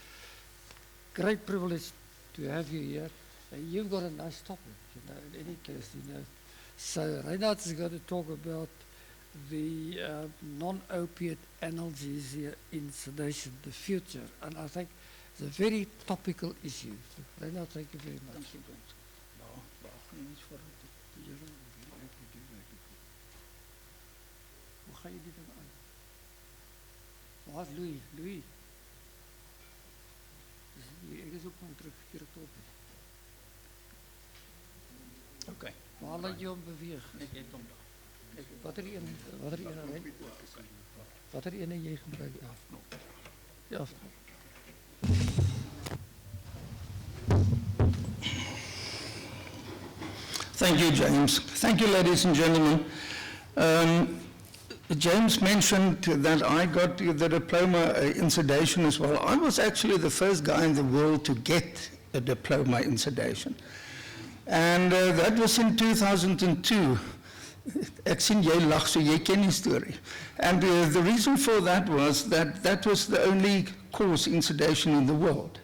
great privilege to have you here. You've got a nice topic, you know, in any case, you know. So Reinhard is going to talk about the non-opiate analgesia in sedation, the future. And I think it's a very topical issue. So, Reinhard, thank you very much. Thank you. Hoe ga je dit dan aan? Waar is Louis? Louis? Ik is ook gewoon teruggekeerd op. Oké. Waar laat je hem bewegen? Wat er een jij gebruikt? Ja. Thank you, James. Thank you, ladies and gentlemen. James mentioned that I got the diploma in sedation as well. I was actually the first guy in the world to get a diploma in sedation. And that was in 2002. Ek sien jy lag, so jy ken die story. And the reason for that was that was the only course in sedation in the world.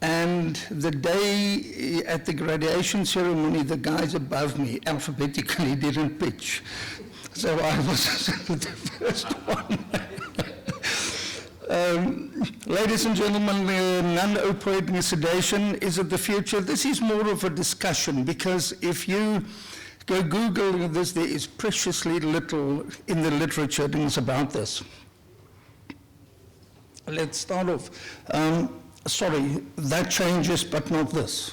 And the day at the graduation ceremony, the guys above me alphabetically didn't pitch. So I was the first one. Ladies and gentlemen, non-opioid sedation, is it the future? This is more of a discussion, because if you go Google this, there is preciously little in the literature things about this. Let's start off. Sorry, that changes, but not this.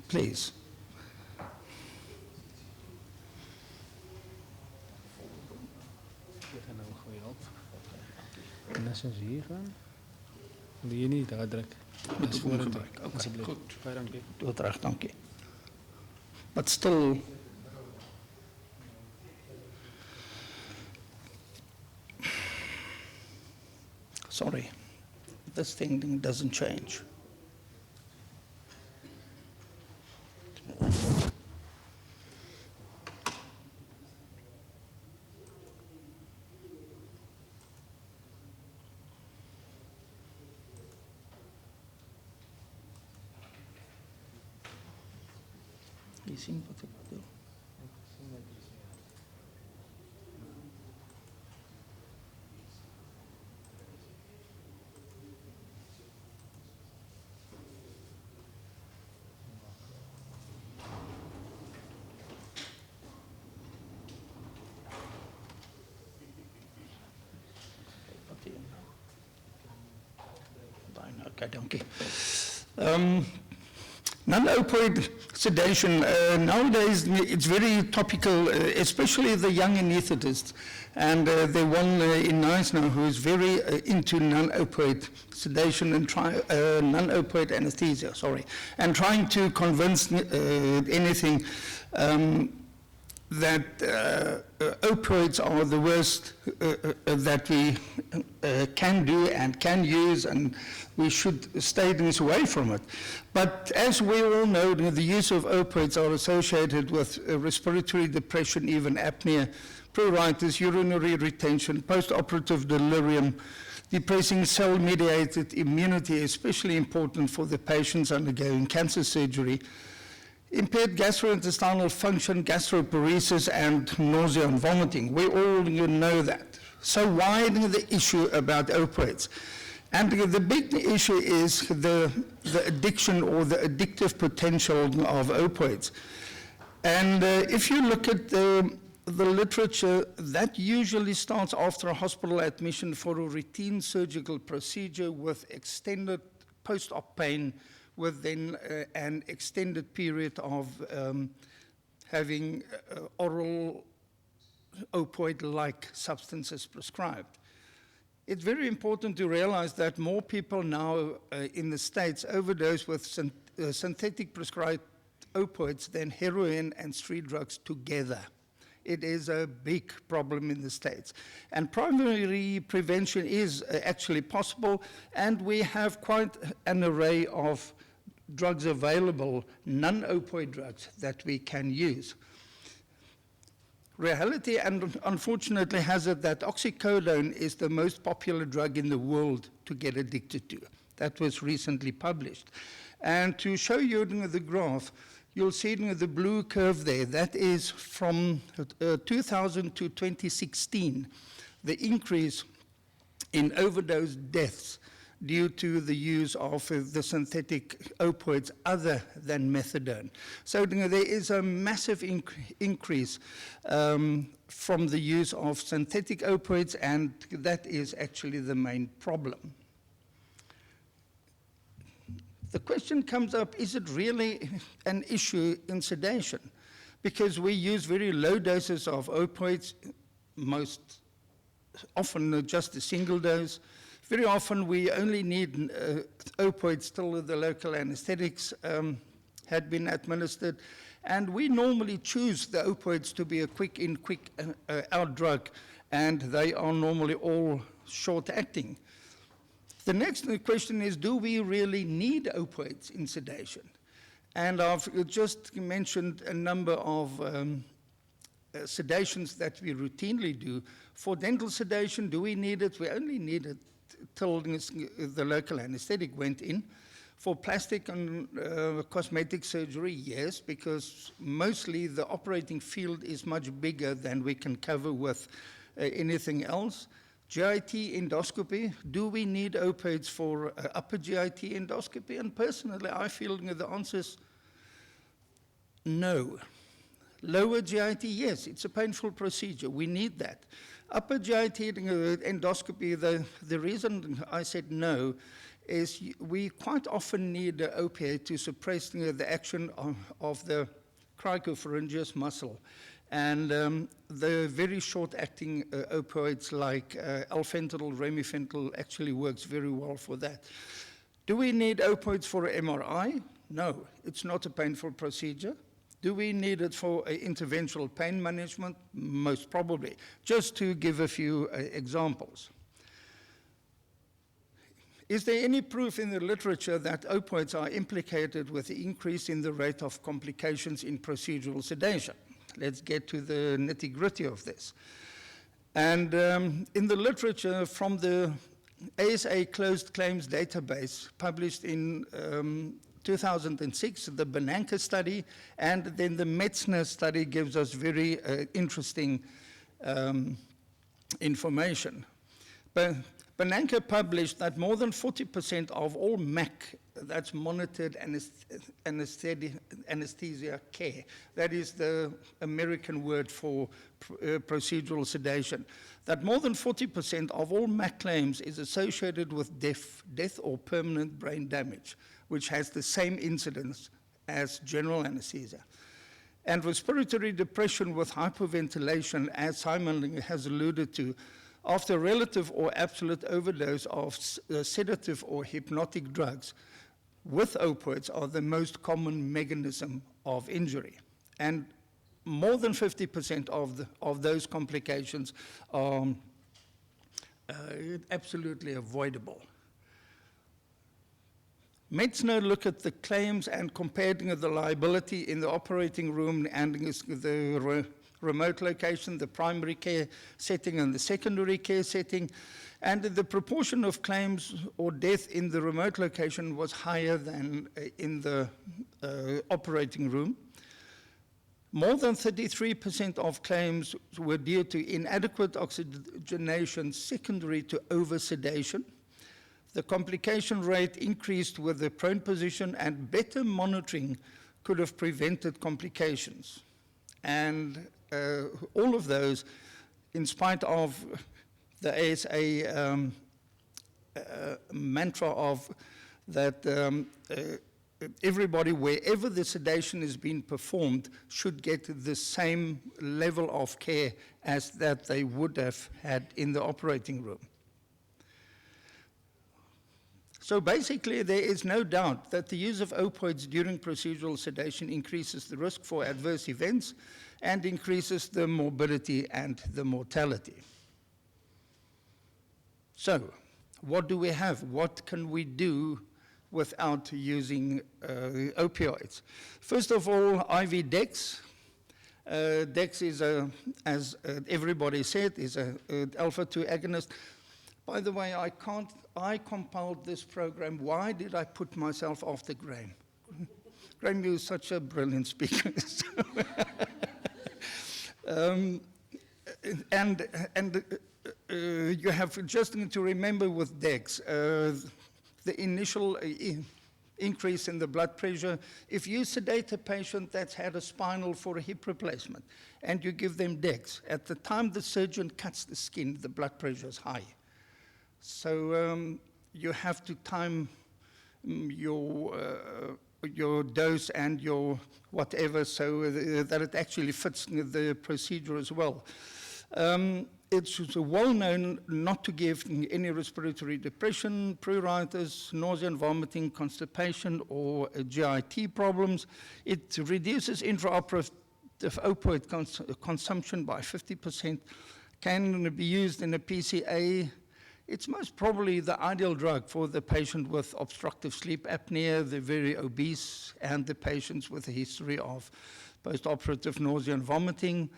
Please. En als we hier gaan, wil je niet daar drukken. Dat is voor het druk. Alsjeblieft. Goed. Dank je. Doe terug, dank je. But still, sorry, this thing doesn't change. Jy sien wat ek bedoel. Okay, dankie. Non-opioid sedation, nowadays it's very topical, especially the young anaesthetists. And there's one in Nice now who is very into non-opioid sedation and non-opioid anesthesia, and trying to convince anything that opioids are the worst that we can do and can use, and we should stay away from it. But as we all know, the use of opioids are associated with respiratory depression, even apnea, pruritus, urinary retention, post-operative delirium, depressing cell-mediated immunity, especially important for the patients undergoing cancer surgery, impaired gastrointestinal function, gastroparesis, and nausea and vomiting. We all know that. So why the issue about opioids? And the big issue is the addiction or the addictive potential of opioids. And if you look at the literature, that usually starts after a hospital admission for a routine surgical procedure with extended post-op pain, with then an extended period of having oral opioid-like substances prescribed. It's very important to realize that more people now in the States overdose with synthetic prescribed opioids than heroin and street drugs together. It is a big problem in the States. And primary prevention is actually possible, and we have quite an array of drugs available, non-opioid drugs that we can use. Reality, and unfortunately, has it that oxycodone is the most popular drug in the world to get addicted to. That was recently published. And to show you the graph, you'll see the blue curve there. That is from 2000 to 2016, the increase in overdose deaths due to the use of the synthetic opioids other than methadone. So there is a massive increase from the use of synthetic opioids, and that is actually the main problem. The question comes up, is it really an issue in sedation? Because we use very low doses of opioids, most often just a single dose. Very often we only need opioids till the local anesthetics had been administered. And we normally choose the opioids to be a quick in, quick out drug, and they are normally all short-acting. The next question is, do we really need opioids in sedation? And I've just mentioned a number of sedations that we routinely do. For dental sedation, do we need it? We only need it till the local anesthetic went in. For plastic and cosmetic surgery, yes, because mostly the operating field is much bigger than we can cover with anything else. GIT endoscopy, do we need opioids for upper GIT endoscopy? And personally, I feel the answer is no. Lower GIT, yes, it's a painful procedure. We need that. Upper GIT endoscopy, the reason I said no is we quite often need opiate to suppress the action of the cricopharyngeus muscle. And the very short-acting opioids like alfentanil, remifentanil actually works very well for that. Do we need opioids for MRI? No, it's not a painful procedure. Do we need it for interventional pain management? Most probably. Just to give a few examples. Is there any proof in the literature that opioids are implicated with the increase in the rate of complications in procedural sedation? Let's get to the nitty-gritty of this. And in the literature from the ASA closed claims database published in 2006, the Bernanke study, and then the Metzner study gives us very interesting information. But Bernanke published that more than 40% of all MAC, that's monitored anesthesia care, that is the American word for procedural sedation, that more than 40% of all MAC claims is associated with death or permanent brain damage, which has the same incidence as general anesthesia. And respiratory depression with hyperventilation, as Simon has alluded to, after relative or absolute overdose of sedative or hypnotic drugs with opioids are the most common mechanism of injury. And more than 50% of those complications are absolutely avoidable. Metzner looked at the claims and compared the liability in the operating room and the remote location, the primary care setting and the secondary care setting, and the proportion of claims or death in the remote location was higher than in the operating room. More than 33% of claims were due to inadequate oxygenation secondary to oversedation. The complication rate increased with the prone position, and better monitoring could have prevented complications. And all of those, in spite of the ASA mantra of that everybody, wherever the sedation is being performed, should get the same level of care as that they would have had in the operating room. So basically, there is no doubt that the use of opioids during procedural sedation increases the risk for adverse events and increases the morbidity and the mortality. So, what do we have? What can we do without using opioids? First of all, IV Dex. Dex is, as everybody said, is an alpha-2 agonist. By the way, I compiled this program. Why did I put myself after Graham? Graham, you're such a brilliant speaker. You have just to remember with Dex, the initial increase in the blood pressure. If you sedate a patient that's had a spinal for a hip replacement and you give them Dex, at the time the surgeon cuts the skin, the blood pressure is high. So you have to time your dose and your whatever so that it actually fits the procedure as well. It's well known not to give any respiratory depression, pruritus, nausea and vomiting, constipation, or GIT problems. It reduces intraoperative opioid consumption by 50%, can be used in a PCA. It's most probably the ideal drug for the patient with obstructive sleep apnea, the very obese, and the patients with a history of postoperative nausea and vomiting.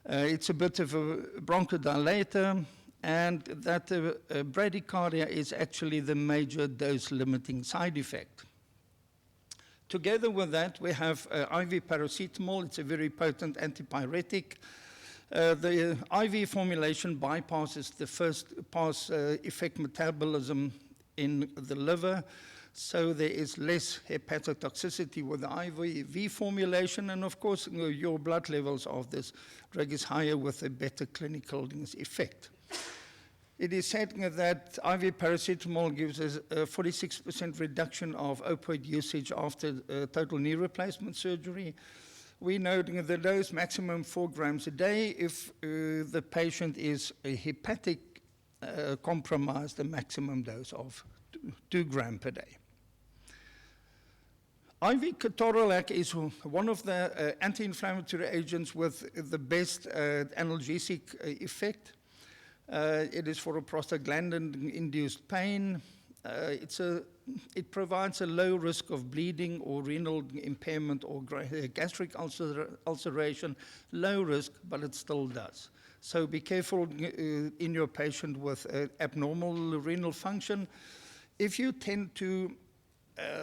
It's a bit of a bronchodilator, and that bradycardia is actually the major dose-limiting side effect. Together with that, we have IV paracetamol. It's a very potent antipyretic. The IV formulation bypasses the first pass effect metabolism in the liver, so there is less hepatotoxicity with the IV formulation, and of course your blood levels of this drug is higher with a better clinical effect. It is said that IV paracetamol gives us a 46% reduction of opioid usage after total knee replacement surgery. We know the dose maximum 4 grams a day. If the patient is a hepatic compromised, the maximum dose of 2 grams per day. IV ketorolac is one of the anti-inflammatory agents with the best analgesic effect. It is for a prostaglandin-induced pain. It provides a low risk of bleeding or renal impairment or gastric ulceration. Low risk, but it still does. So be careful in your patient with abnormal renal function. If you tend to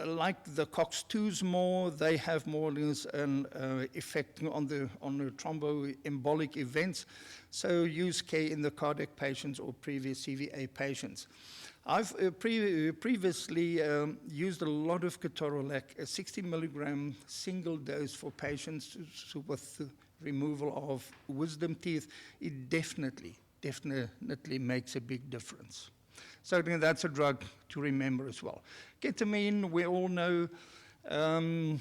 like the COX-2s more, they have more or less an effect on the thromboembolic events. So use care in the cardiac patients or previous CVA patients. I've previously used a lot of ketorolac, a 60 milligram single dose for patients with the removal of wisdom teeth. It definitely makes a big difference. So I think that's a drug to remember as well. Ketamine, we all know, the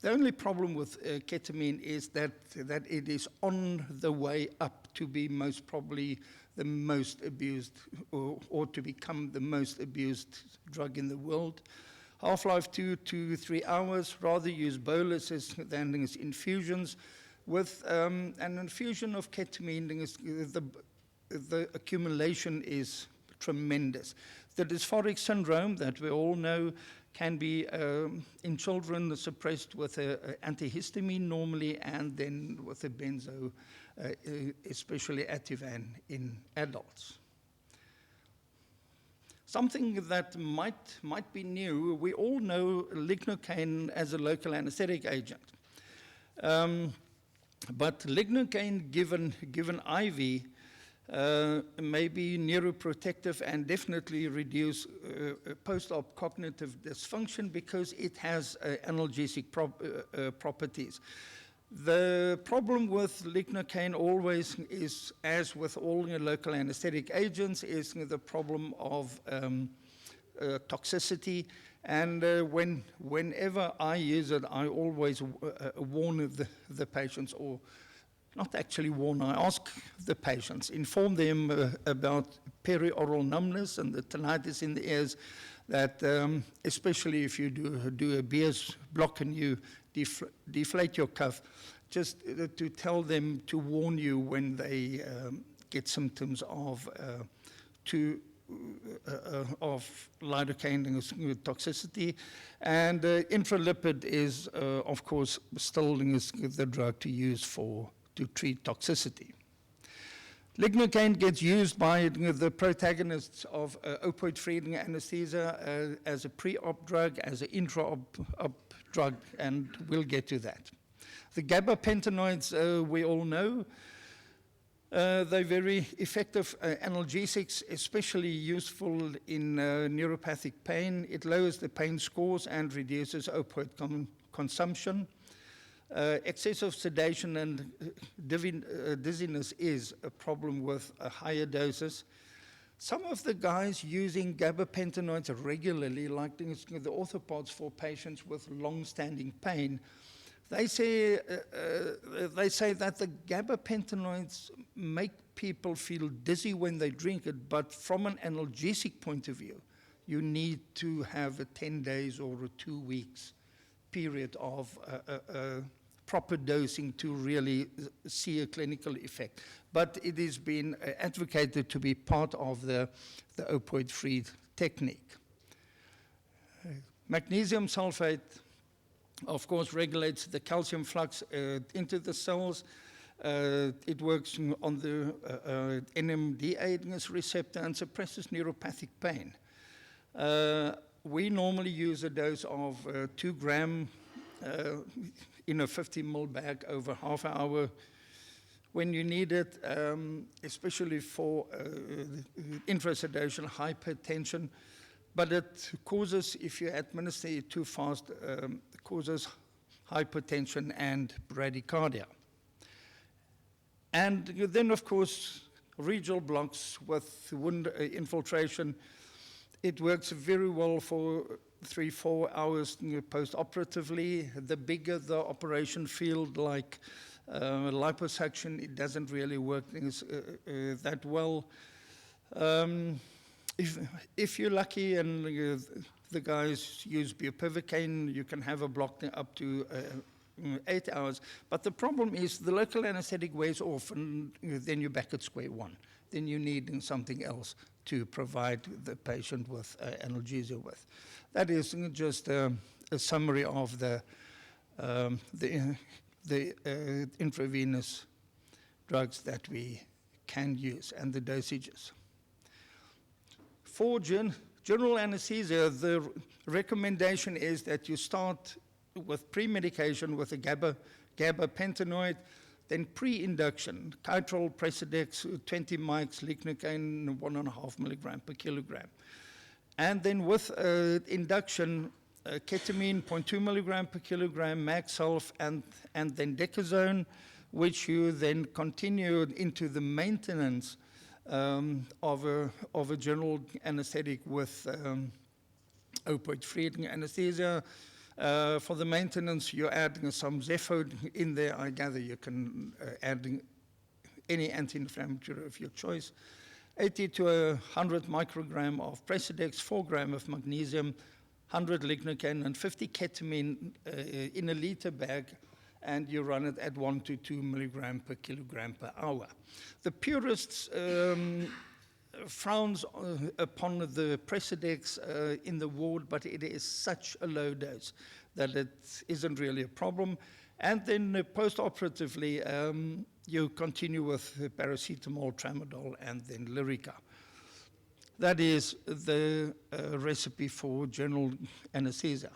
only problem with ketamine is that it is on the way up to be most probably the most abused, or to become the most abused drug in the world. Half-life 2 to 3 hours, rather use boluses than infusions. With an infusion of ketamine, the accumulation is tremendous. The dysphoric syndrome that we all know can be in children suppressed with an antihistamine normally, and then with a benzo, especially Ativan in adults. Something that might be new, we all know lignocaine as a local anesthetic agent. But lignocaine given IV may be neuroprotective and definitely reduce post-op cognitive dysfunction because it has analgesic properties. The problem with lignocaine always is, as with all local anesthetic agents, is the problem of toxicity. And whenever I use it, I always warn the patients, or not actually warn, I ask the patients, inform them about perioral numbness and the tinnitus in the ears, that especially if you do a Beers block and you deflate your cuff, just to tell them, to warn you when they get symptoms of lidocaine toxicity. And infralipid is, of course, still the drug to use to treat toxicity. Lignocaine gets used by the protagonists of opioid-free anesthesia as a pre-op drug, as an intra-op drug, and we'll get to that. The gabapentinoids, we all know, they're very effective analgesics, especially useful in neuropathic pain. It lowers the pain scores and reduces opioid consumption. Excessive sedation and dizziness is a problem with higher doses. Some of the guys using gabapentinoids regularly, like the orthopods for patients with long-standing pain, they say that the gabapentinoids make people feel dizzy when they drink it, but from an analgesic point of view, you need to have a 10 days or a 2 weeks period of proper dosing to really see a clinical effect. But it has been advocated to be part of the opioid-free technique. Magnesium sulfate, of course, regulates the calcium flux into the cells. It works on the NMDA receptor and suppresses neuropathic pain. We normally use a dose of 2 grams in a 50 ml bag over half an hour when you need it, especially for intrasedation hypertension. But it causes, if you administer it too fast, causes hypertension and bradycardia. And then, of course, regional blocks with wound infiltration. It works very well for 3-4 hours post-operatively. The bigger the operation field, like liposuction, it doesn't really work that well. If you're lucky and the guys use bupivacaine, you can have a block up to 8 hours. But the problem is the local anesthetic wears off, and then you're back at square one. Then you need something else to provide the patient with analgesia with. That is just a summary of the intravenous drugs that we can use and the dosages. 4 gin General anesthesia, the recommendation is that you start with pre-medication with a gabapentinoid, then pre-induction, Kytrol, Presidex, 20 mics, lignocaine, 1.5 milligram per kilogram. And then with induction, ketamine, 0.2 milligram per kilogram, Maxolf, and then Decazone, which you then continue into the maintenance of a general anesthetic with opioid-free anesthesia. For the maintenance, you're adding some Zepho in there. I gather you can add any anti-inflammatory of your choice. 80 to 100 microgram of Presidex, 4 gram of magnesium, 100 lignocaine, and 50 ketamine in a liter bag, and you run it at 1 to 2 milligram per kilogram per hour. The purists frowns upon the Presidex in the ward, but it is such a low dose that it isn't really a problem. And then post-operatively, you continue with paracetamol, tramadol, and then Lyrica. That is the recipe for general anesthesia.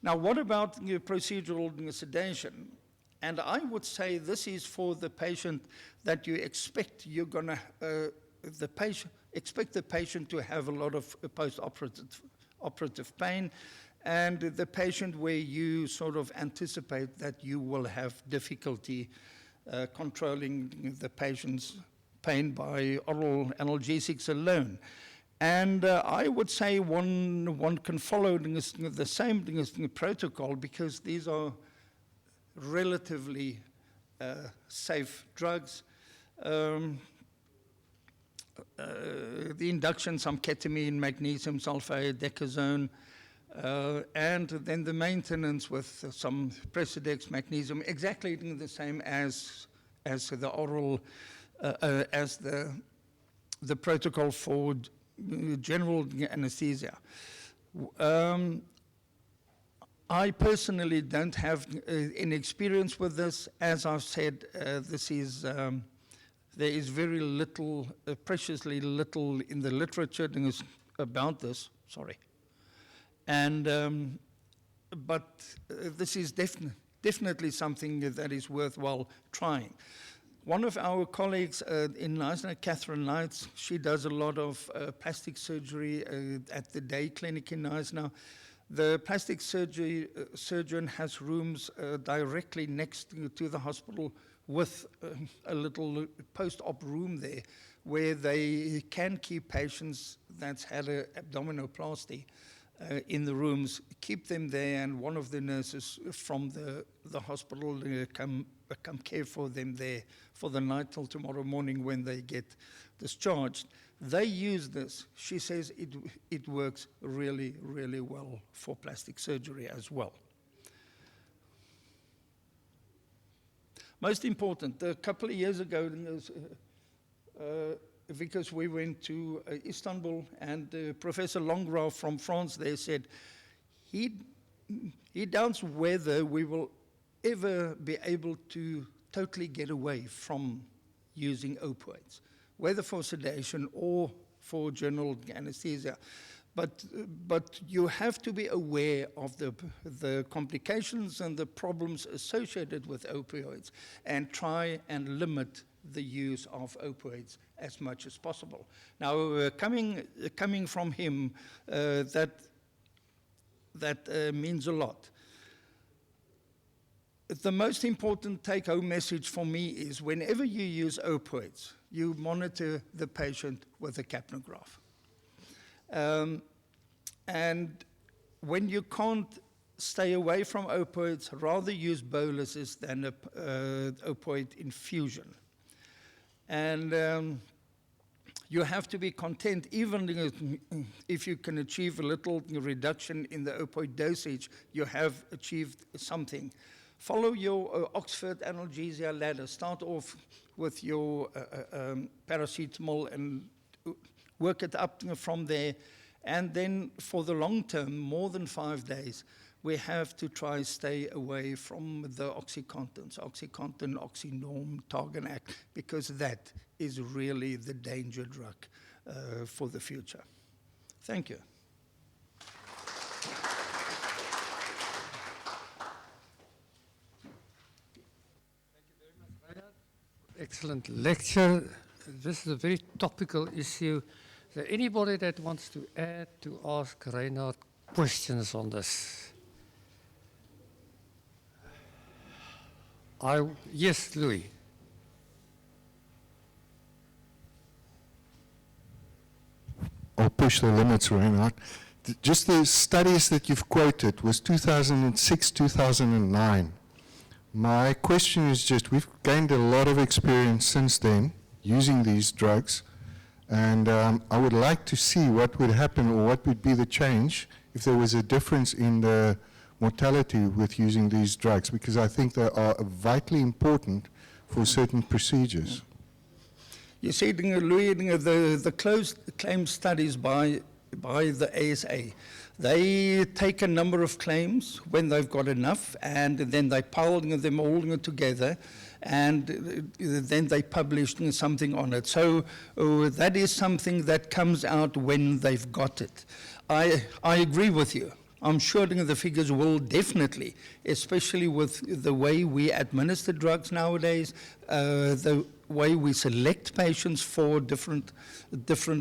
Now, what about procedural sedation? And I would say this is for the patient that you expect you're going to, expect the patient to have a lot of post-operative pain, and the patient where you sort of anticipate that you will have difficulty controlling the patient's pain by oral analgesics alone. And I would say one can follow the same protocol, because these are relatively safe drugs. The induction, some ketamine, magnesium sulfate, Decazone, and then the maintenance with some Presidex, magnesium, exactly the same as the oral, as the protocol for general anesthesia. I personally don't have any experience with this. As I've said, this is there is very little, preciously little in the literature about this. Sorry, and but this is definitely something that is worthwhile trying. One of our colleagues in Neisner, Catherine Knights, she does a lot of plastic surgery at the day clinic in Neisner. The plastic surgeon has rooms directly next to the hospital with a little post-op room there where they can keep patients that's had an abdominoplasty in the rooms, keep them there, and one of the nurses from the hospital come care for them there for the night till tomorrow morning when they get discharged. They use this. She says it works really, really well for plastic surgery as well. Most important, a couple of years ago, because we went to Istanbul, and Professor Longrave from France there said he doubts whether we will ever be able to totally get away from using opioids, whether for sedation or for general anesthesia. But you have to be aware of the complications and the problems associated with opioids, and try and limit the use of opioids as much as possible. Now, coming from him, that means a lot. The most important take-home message for me is whenever you use opioids, you monitor the patient with a capnograph. And when you can't stay away from opioids, rather use boluses than opioid infusion. And you have to be content, even if you can achieve a little reduction in the opioid dosage, you have achieved something. Follow your Oxford analgesia ladder. Start off with your paracetamol and work it up from there. And then for the long term, more than 5 days, we have to try stay away from the OxyContins, OxyContin, Oxynorm, Targanac, because that is really the danger drug for the future. Thank you. excellent lecture. This is a very topical issue. Is there anybody that wants to add, to ask Reinhard questions on this? Yes, Louis. I'll push the limits, Reinhard. Just the studies that you've quoted was 2006, 2009. My question is just, we've gained a lot of experience since then using these drugs, and I would like to see what would happen or what would be the change if there was a difference in the mortality with using these drugs, because I think they are vitally important for certain procedures. You see, Louis, the closed claim studies by the ASA, they take a number of claims when they've got enough, and then they pile them all together, and then they publish something on it. So that is something that comes out when they've got it. I agree with you. I'm sure the figures will definitely, especially with the way we administer drugs nowadays, the way we select patients for different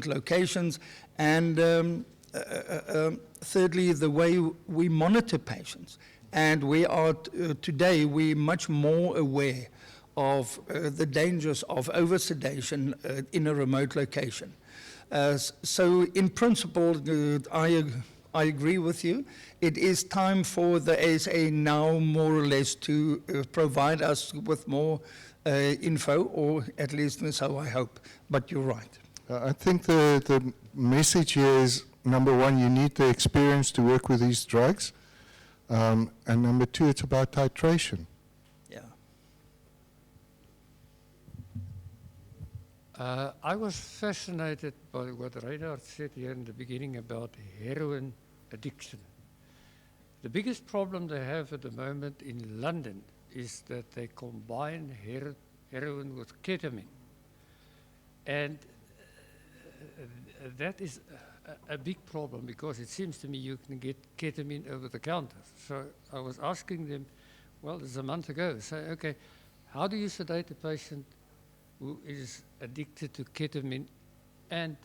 locations, and thirdly, the way we monitor patients. And we are, today, we're much more aware of the dangers of over-sedation in a remote location. So in principle, I agree with you. It is time for the ASA now, more or less, to provide us with more info, or at least so I hope. But you're right. I think the message here is, number one, you need the experience to work with these drugs. And number two, it's about titration. Yeah. I was fascinated by what Reinhard said here in the beginning about heroin addiction. The biggest problem they have at the moment in London is that they combine heroin with ketamine. And that is a big problem, because it seems to me you can get ketamine over the counter. So I was asking them, well, it's a month ago, say, okay, how do you sedate a patient who is addicted to ketamine and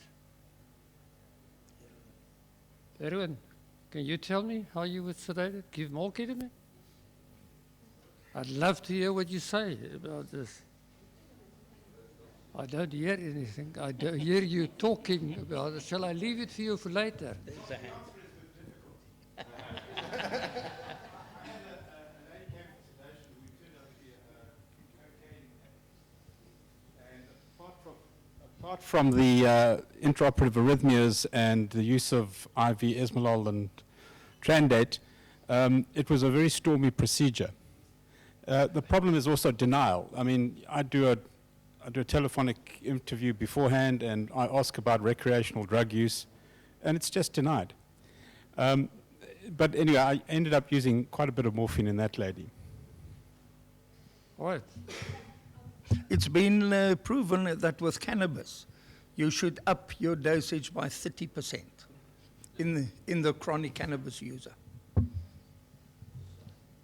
heroin? Can you tell me how you would sedate it? Give more ketamine? I'd love to hear what you say about this. I don't hear anything. I don't hear you talking about it. Shall I leave it for you for later? Apart from the intraoperative arrhythmias and the use of IV esmolol and Trandate, it was a very stormy procedure. The problem is also denial. I mean, I do a telephonic interview beforehand, and I ask about recreational drug use, and it's just denied. But anyway, I ended up using quite a bit of morphine in that lady. All right. It's been proven that with cannabis, you should up your dosage by 30% in the chronic cannabis user.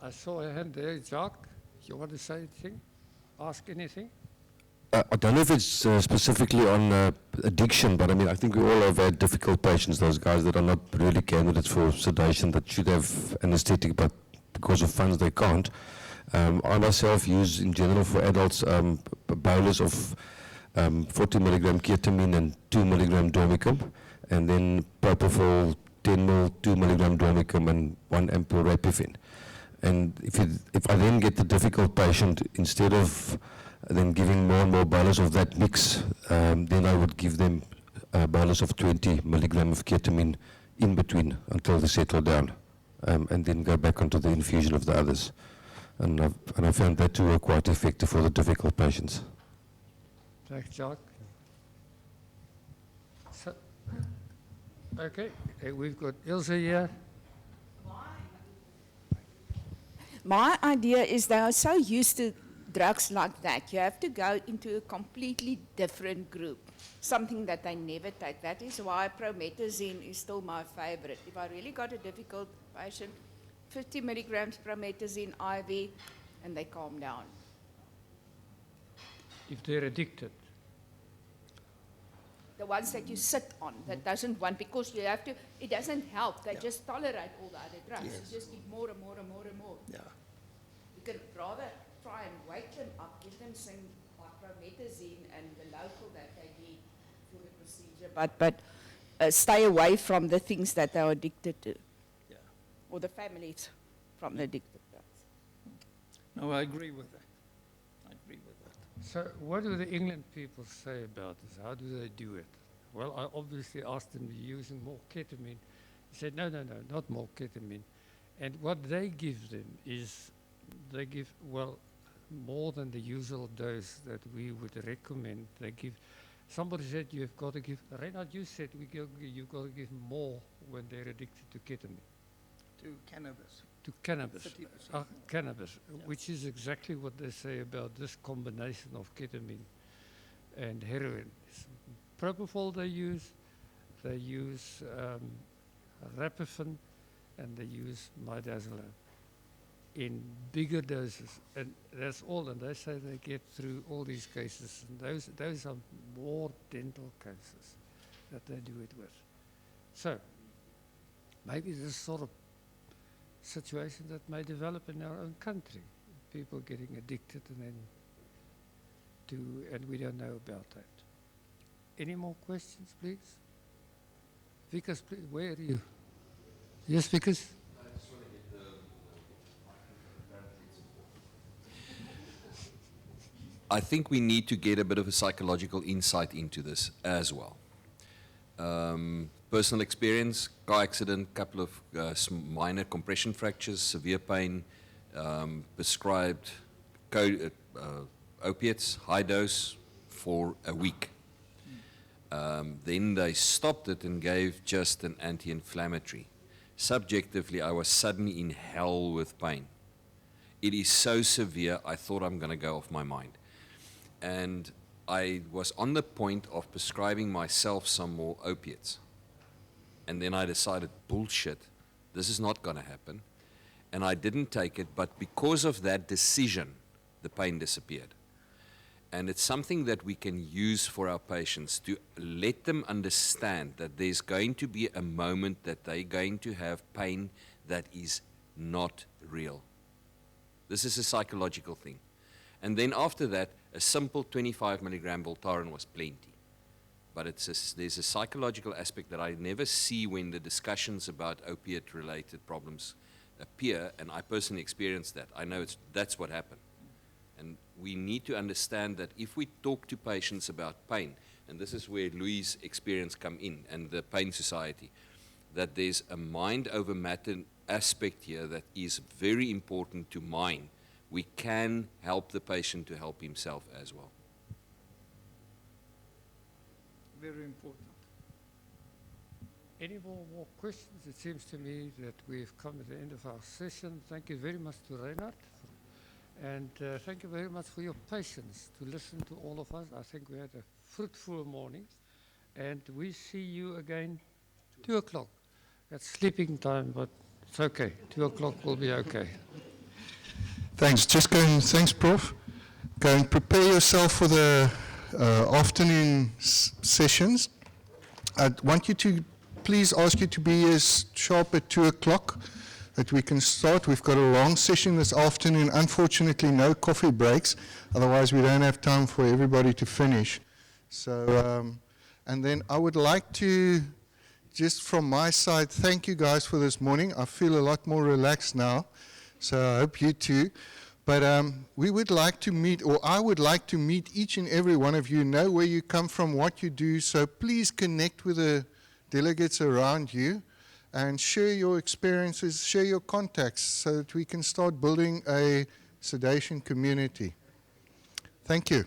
I saw a hand there, Jacques. You want to say anything? Ask anything? I don't know if it's specifically on addiction, but I mean, I think we all have had difficult patients, those guys that are not really candidates for sedation, that should have anesthetic, but because of funds they can't. I myself use, in general, for adults, a bolus of 40 milligram ketamine and 2 milligram dormicum, and then propofol 10 mil, 2 milligram dormicum, and 1 ampule rapifin. And if I then get the difficult patient, instead of then giving more and more bolus of that mix, then I would give them a bolus of 20 milligram of ketamine in between until they settle down, and then go back onto the infusion of the others. And I found that to work quite effective for the difficult patients. Thanks, Jacques. So, okay, we've got Ilse here. My idea is they are so used to drugs like that. You have to go into a completely different group, something that they never take. That is why promethazine is still my favorite. If I really got a difficult patient, 50 milligrams promethazine IV, and they calm down. if they're addicted. The ones that you sit on, that doesn't want, because you have to, it doesn't help. They just tolerate all the other drugs. Yes. You just give more and more and more and more. Yeah. You could rather try and wake them up, give them some promethazine and the local that they need for the procedure, but stay away from the things that they're addicted to. Yeah. Or the families from the addicted drugs. No, I agree with that. I agree with that. So what do the England people say about this? How do they do it? Well, I obviously asked them, using more ketamine. He said, no, not more ketamine. And what they give them is, they give, well, more than the usual dose that we would recommend. They give, somebody said you've got to give, Reinhard, you said you've got to give more when they're addicted to ketamine. To cannabis. To cannabis. 30%. Cannabis, which is exactly what they say about this combination of ketamine and heroin. It's propofol they use rapifin, and they use midazolam in bigger doses, and that's all. And they say they get through all these cases, and those are more dental cases that they do it with. So maybe this sort of situation that may develop in our own country, people getting addicted and we don't know about that. Any more questions, please? Vickers, please, where are you? Yes, Vickers? I think we need to get a bit of a psychological insight into this as well. Personal experience, car accident, couple of minor compression fractures, severe pain, prescribed opiates, high dose, for a week. Then they stopped it and gave just an anti-inflammatory. Subjectively, I was suddenly in hell with pain. It is so severe, I thought I'm going to go off my mind. And I was on the point of prescribing myself some more opiates. And then I decided, bullshit, this is not going to happen. And I didn't take it, but because of that decision, the pain disappeared. And it's something that we can use for our patients to let them understand that there's going to be a moment that they're going to have pain that is not real. This is a psychological thing. And then after that, a simple 25 milligram Voltaren was plenty. But there's a psychological aspect that I never see when the discussions about opiate-related problems appear, and I personally experienced that. I know that's what happened. And we need to understand that if we talk to patients about pain, and this is where Louis' experience come in, and the Pain Society, that there's a mind over matter aspect here that is very important to mind. We can help the patient to help himself as well. Very important. Any more questions? It seems to me that we've come to the end of our session. Thank you very much to Reinhard. And thank you very much for your patience to listen to all of us. I think we had a fruitful morning. And we see you again 2 o'clock. That's sleeping time, but it's okay. 2 o'clock will be okay. Thanks. Just go and, thanks, Prof. Go and prepare yourself for the afternoon sessions. I want you to please ask you to be as sharp at 2 o'clock that we can start. We've got a long session this afternoon. Unfortunately, no coffee breaks. Otherwise, we don't have time for everybody to finish. So, and then I would like to, just from my side, thank you guys for this morning. I feel a lot more relaxed now. So I hope you too. But we would like to meet, or I would like to meet each and every one of you, know where you come from, what you do. So please connect with the delegates around you and share your experiences, share your contacts so that we can start building a sedation community. Thank you.